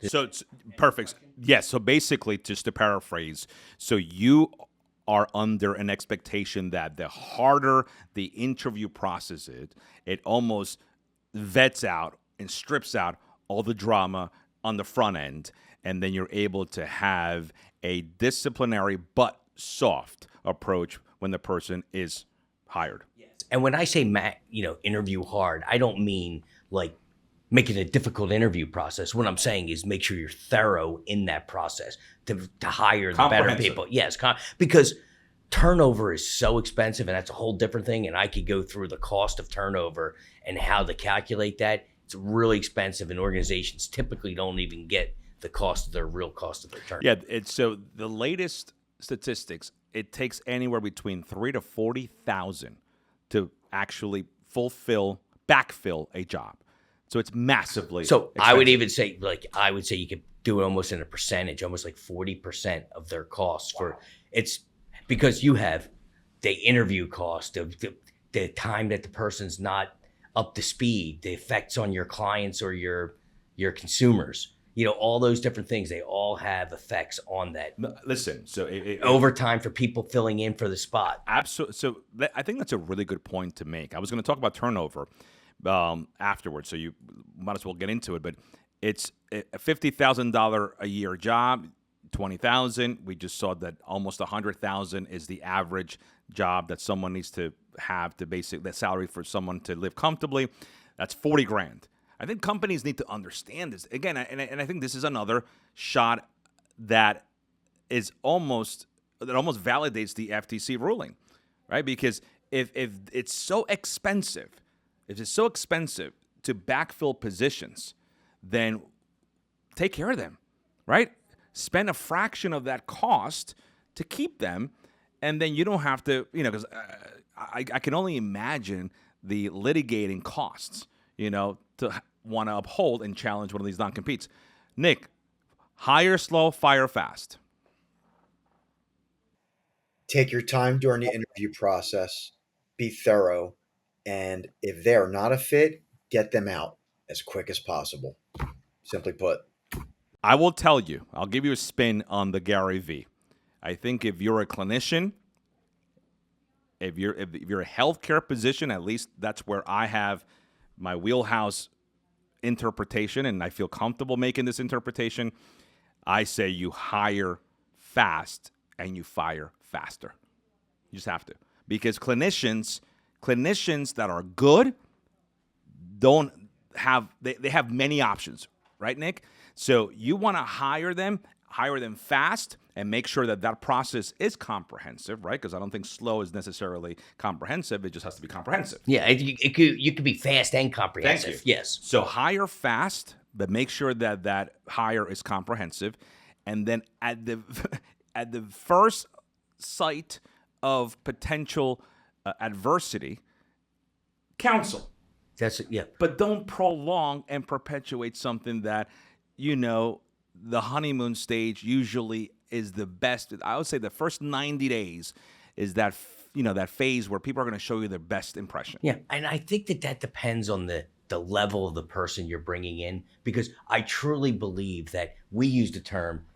So it's perfect. Yes. So basically, just to paraphrase, so you are under an expectation that the harder the interview process is, it almost vets out and strips out all the drama on the front end, and then you're able to have a disciplinary but soft approach when the person is hired. Yes. And when I say interview hard, I don't mean like make it a difficult interview process. What I'm saying is make sure you're thorough in that process to hire the better people. Yes, because turnover is so expensive, and that's a whole different thing. And I could go through the cost of turnover and how to calculate that. It's really expensive, and organizations typically don't even get the real cost of their turnover. Yeah, so the latest statistics, it takes anywhere between 30,000 to 40,000 to actually backfill a job. So it's massively expensive. I would even say, you could do it almost in a percentage, almost like 40% of their costs. It's because you have the interview cost of the time that the person's not up to speed, the effects on your clients or your consumers. All those different things, they all have effects on that. Listen, so overtime for people filling in for the spot. Absolutely. So I think that's a really good point to make. I was going to talk about turnover afterwards, so you might as well get into it. But it's a $50,000 a year job, $20,000. We just saw that almost $100,000 is the average job that someone needs to have to the salary for someone to live comfortably. That's $40,000. I think companies need to understand this again, and I think this is another shot that almost validates the FTC ruling, right? Because if it's so expensive, to backfill positions, then take care of them, right? Spend a fraction of that cost to keep them, and then you don't have to, because I can only imagine the litigating costs, to want to uphold and challenge one of these non-competes. Nick, Hire slow, fire fast. Take your time during the interview process, be thorough, and if they're not a fit, get them out as quick as possible. Simply put. I will tell you, I'll give you a spin on the Gary V. I think if you're a clinician, if you're a healthcare position, at least that's where I have my wheelhouse interpretation, and I feel comfortable making this interpretation. I say you hire fast and you fire faster. You just have to, because clinicians that are good don't have they have many options, right, Nick? So you want to hire them fast, and make sure that that process is comprehensive, right? Because I don't think slow is necessarily comprehensive. It just has to be comprehensive. Yeah, you could be fast and comprehensive. Thank you. Yes. So hire fast, but make sure that that hire is comprehensive, and then at the at the first sight of potential adversity, counsel. That's it. Yeah. But don't prolong and perpetuate something that, the honeymoon stage usually is the best. I would say the first 90 days is that, that phase where people are going to show you their best impression. Yeah. And I think that depends on the level of the person you're bringing in, because I truly believe that we use the term,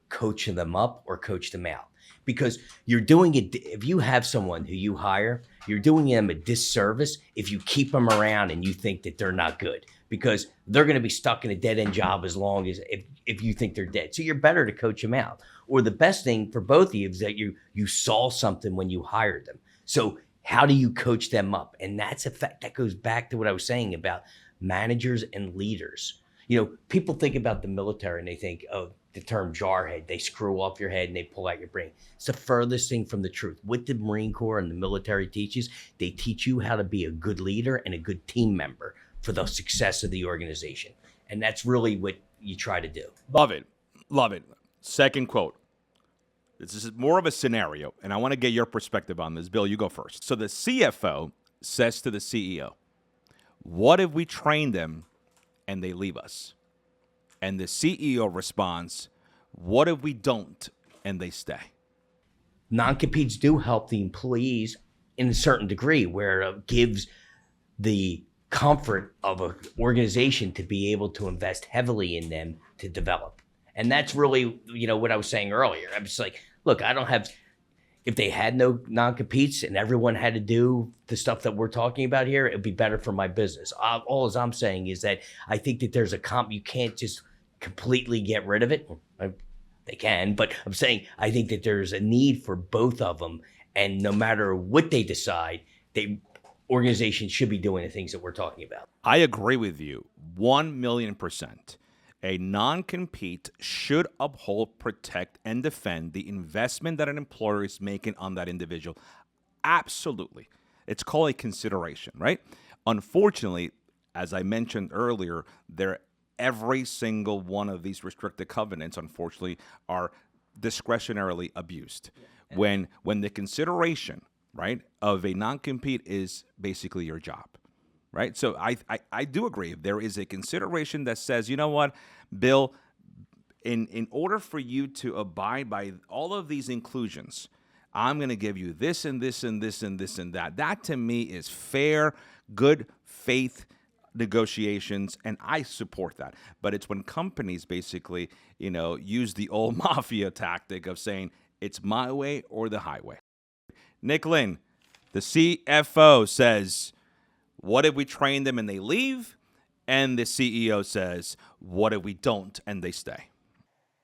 coach them up or coach them out, because you're doing it. If you have someone who you hire, you're doing them a disservice if you keep them around and you think that they're not good, because they're going to be stuck in a dead end job as long as if you think they're dead. So you're better to coach them out. Or the best thing for both of you is that you saw something when you hired them. So how do you coach them up? And that goes back to what I was saying about managers and leaders. People think about the military and they think, oh, the term jarhead, they screw off your head and they pull out your brain. It's the furthest thing from the truth. What the Marine Corps and the military teaches, they teach you how to be a good leader and a good team member for the success of the organization. And that's really what you try to do. Love it. Love it. Second quote. This is more of a scenario, and I want to get your perspective on this. Bill, you go first. So the CFO says to the CEO, what if we train them and they leave us? And the CEO responds, what if we don't and they stay? Non-competes do help the employees in a certain degree, where it gives the comfort of an organization to be able to invest heavily in them to develop. And that's really, what I was saying earlier. I'm just like, look, if they had no non-competes and everyone had to do the stuff that we're talking about here, it'd be better for my business. All as I'm saying is that I think that there's you can't just completely get rid of it. They can, but I'm saying I think that there's a need for both of them. And no matter what they decide, organizations should be doing the things that we're talking about. I agree with you 1,000,000%. A non-compete should uphold, protect, and defend the investment that an employer is making on that individual. Absolutely. It's called a consideration, right? Unfortunately, as I mentioned earlier, every single one of these restricted covenants, unfortunately, are discretionarily abused. Yeah. When the consideration, right, of a non-compete is basically your job. Right. So I do agree. If there is a consideration that says, you know what, Bill, in order for you to abide by all of these inclusions, I'm going to give you this and this and this and this and that. That to me is fair, good faith negotiations, and I support that. But it's when companies basically, use the old mafia tactic of saying it's my way or the highway. Nick Lynn, the CFO, says, what if we train them and they leave? And the CEO says, what if we don't and they stay?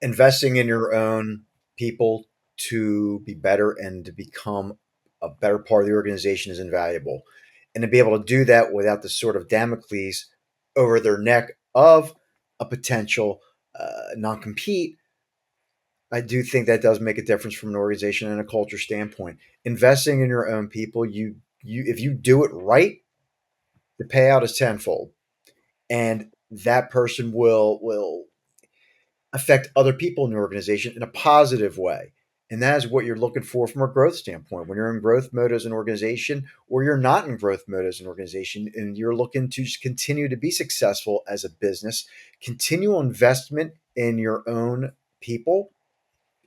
Investing in your own people to be better and to become a better part of the organization is invaluable. And to be able to do that without the sort of Damocles over their neck of a potential non-compete, I do think that does make a difference from an organization and a culture standpoint. Investing in your own people, you if you do it right, the payout is tenfold, and that person will affect other people in the organization in a positive way. And that is what you're looking for from a growth standpoint. When you're in growth mode as an organization, or you're not in growth mode as an organization, and you're looking to just continue to be successful as a business, continual investment in your own people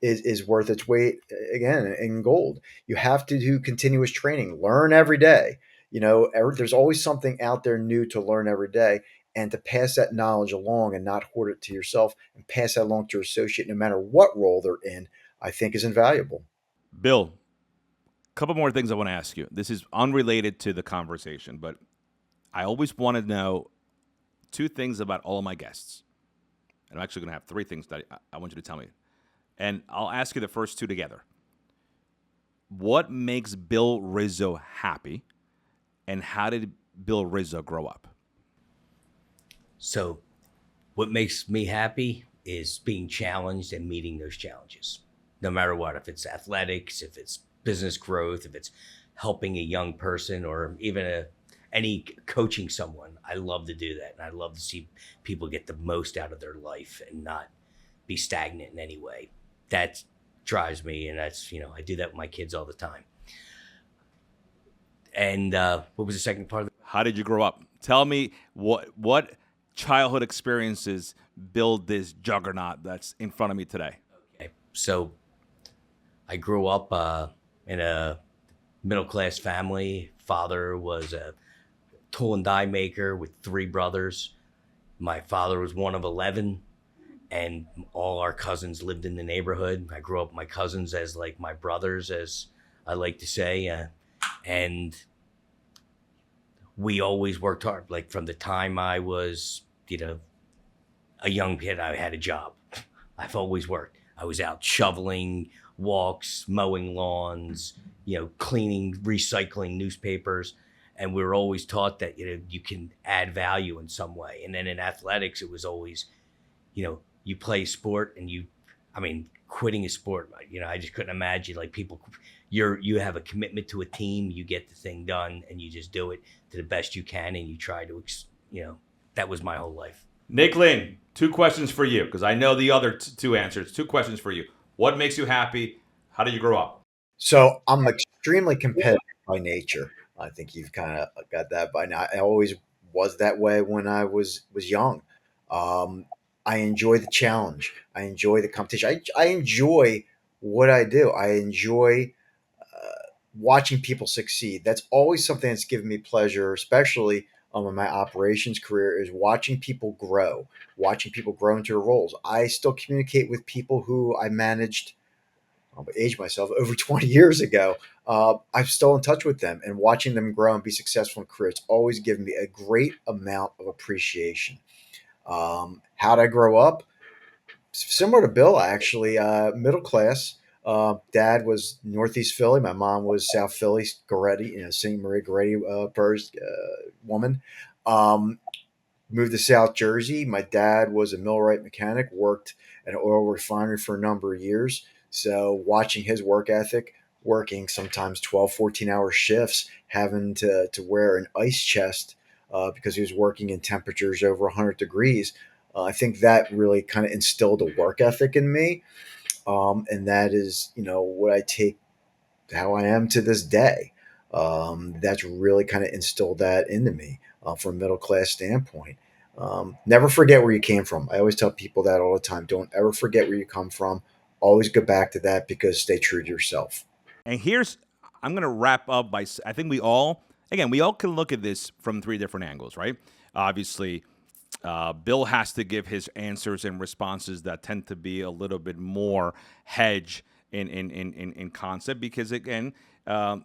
is worth its weight again in gold. You have to do continuous training, learn every day. There's always something out there new to learn every day, and to pass that knowledge along and not hoard it to yourself and pass that along to your associate, no matter what role they're in, I think is invaluable. Bill, a couple more things I want to ask you. This is unrelated to the conversation, but I always want to know two things about all of my guests. And I'm actually going to have three things that I want you to tell me. And I'll ask you the first two together. What makes Bill Rizzo happy? And how did Bill Rizzo grow up? So what makes me happy is being challenged and meeting those challenges, no matter what, if it's athletics, if it's business growth, if it's helping a young person, or even any coaching someone. I love to do that. And I love to see people get the most out of their life and not be stagnant in any way. That drives me. And that's, I do that with my kids all the time. And what was the second part of it? How did you grow up? Tell me what childhood experiences build this juggernaut that's in front of me today. Okay. So I grew up in a middle-class family. Father was a tool and die maker with three brothers. My father was one of 11, and all our cousins lived in the neighborhood. I grew up with my cousins as like my brothers, as I like to say, and we always worked hard. Like from the time I was, a young kid, I had a job. I've always worked. I was out shoveling walks, mowing lawns, cleaning, recycling newspapers. And we were always taught that, you can add value in some way. And then in athletics, it was always, you play sport and quitting a sport, I just couldn't imagine like people, you have a commitment to a team, you get the thing done and you just do it to the best you can. And you try to, that was my whole life. Nick Lynn, two questions for you, because I know the other two answers. Two questions for you. What makes you happy? How did you grow up? So I'm extremely competitive by nature. I think you've kind of got that by now. I always was that way when I was young. I enjoy the challenge. I enjoy the competition. I enjoy what I do. I enjoy watching people succeed. That's always something that's given me pleasure, especially in my operations career, is watching people grow into their roles. I still communicate with people who I managed, I'll age myself, over 20 years ago. I'm still in touch with them, and watching them grow and be successful in career, it's always given me a great amount of appreciation. How did I grow up? Similar to Bill, actually, middle class. Dad was Northeast Philly. My mom was South Philly, Goretti, St. Marie Goretti woman. Moved to South Jersey. My dad was a millwright mechanic, worked at an oil refinery for a number of years. So watching his work ethic, working sometimes 12, 14-hour shifts, having to wear an ice chest because he was working in temperatures over 100 degrees. I think that really kind of instilled a work ethic in me. And that is, what I take, how I am to this day. That's really kind of instilled that into me from a middle class standpoint. Never forget where you came from. I always tell people that all the time. Don't ever forget where you come from. Always go back to that, because stay true to yourself. And I'm going to wrap up by, I think we all can look at this from three different angles, right? Obviously, Bill has to give his answers and responses that tend to be a little bit more hedge in concept, because again,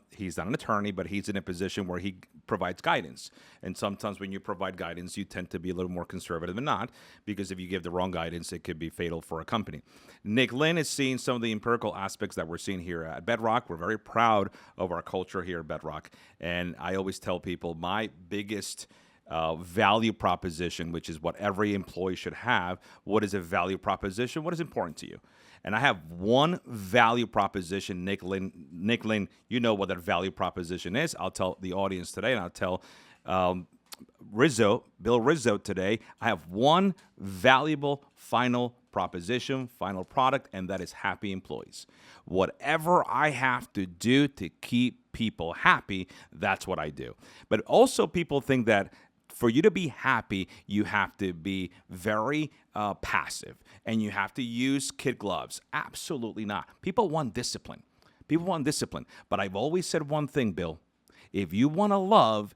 he's not an attorney, but he's in a position where he provides guidance. And sometimes when you provide guidance, you tend to be a little more conservative than not, because if you give the wrong guidance, it could be fatal for a company. Nick Lynn is seeing some of the empirical aspects that we're seeing here at Bedrock. We're very proud of our culture here at Bedrock. And I always tell people my biggest value proposition, which is what every employee should have. What is a value proposition? What is important to you? And I have one value proposition, Nick Lynn, you know what that value proposition is. I'll tell the audience today, and I'll tell Bill Rizzo today, I have one valuable final proposition, final product, and that is happy employees. Whatever I have to do to keep people happy, that's what I do. But also people think that for you to be happy, you have to be very passive and you have to use kid gloves. Absolutely not. People want discipline. But I've always said one thing, Bill. If you want to love,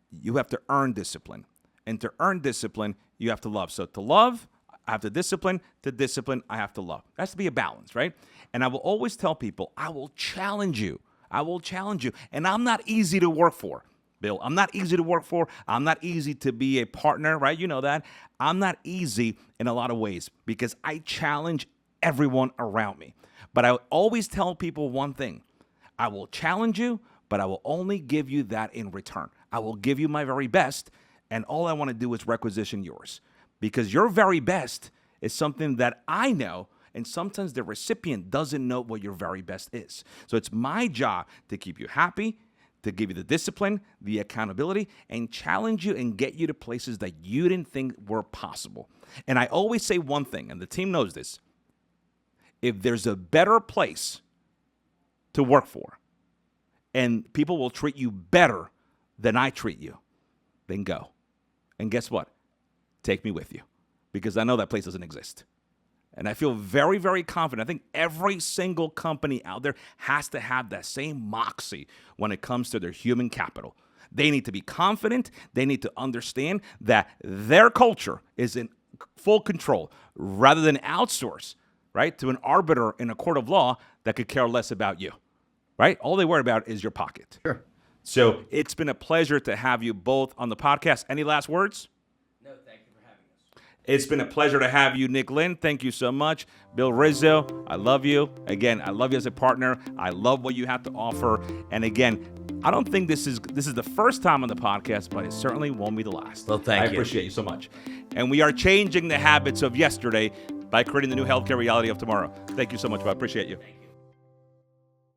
you have to earn discipline. And to earn discipline, you have to love. So to love, I have to discipline. To discipline, I have to love. That has to be a balance, right? And I will always tell people, I will challenge you. And I'm not easy to work for, Bill. I'm not easy to work for. I'm not easy to be a partner, right? You know that. I'm not easy in a lot of ways because I challenge everyone around me. But I always tell people one thing. I will challenge you, but I will only give you that in return. I will give you my very best, and all I want to do is requisition yours. Because your very best is something that I know, and sometimes the recipient doesn't know what your very best is. So it's my job to keep you happy, to give you the discipline, the accountability, and challenge you and get you to places that you didn't think were possible. And I always say one thing, and the team knows this. If there's a better place to work for, and people will treat you better than I treat you, then go. And guess what? Take me with you, because I know that place doesn't exist. And I feel very, very confident. I think every single company out there has to have that same moxie when it comes to their human capital. They need to be confident. They need to understand that their culture is in full control rather than outsource, right, to an arbiter in a court of law that could care less about you, right? All they worry about is your pocket. Sure. So it's been a pleasure to have you both on the podcast. Any last words? No, thank you for having us. It's been a pleasure to have you, Nick Lynn. Thank you so much. Bill Rizzo, I love you. Again, I love you as a partner. I love what you have to offer. And again, I don't think this is the first time on the podcast, but it certainly won't be the last. Well, thank you. I appreciate you so much. And we are changing the habits of yesterday by creating the new healthcare reality of tomorrow. Thank you so much, I appreciate you.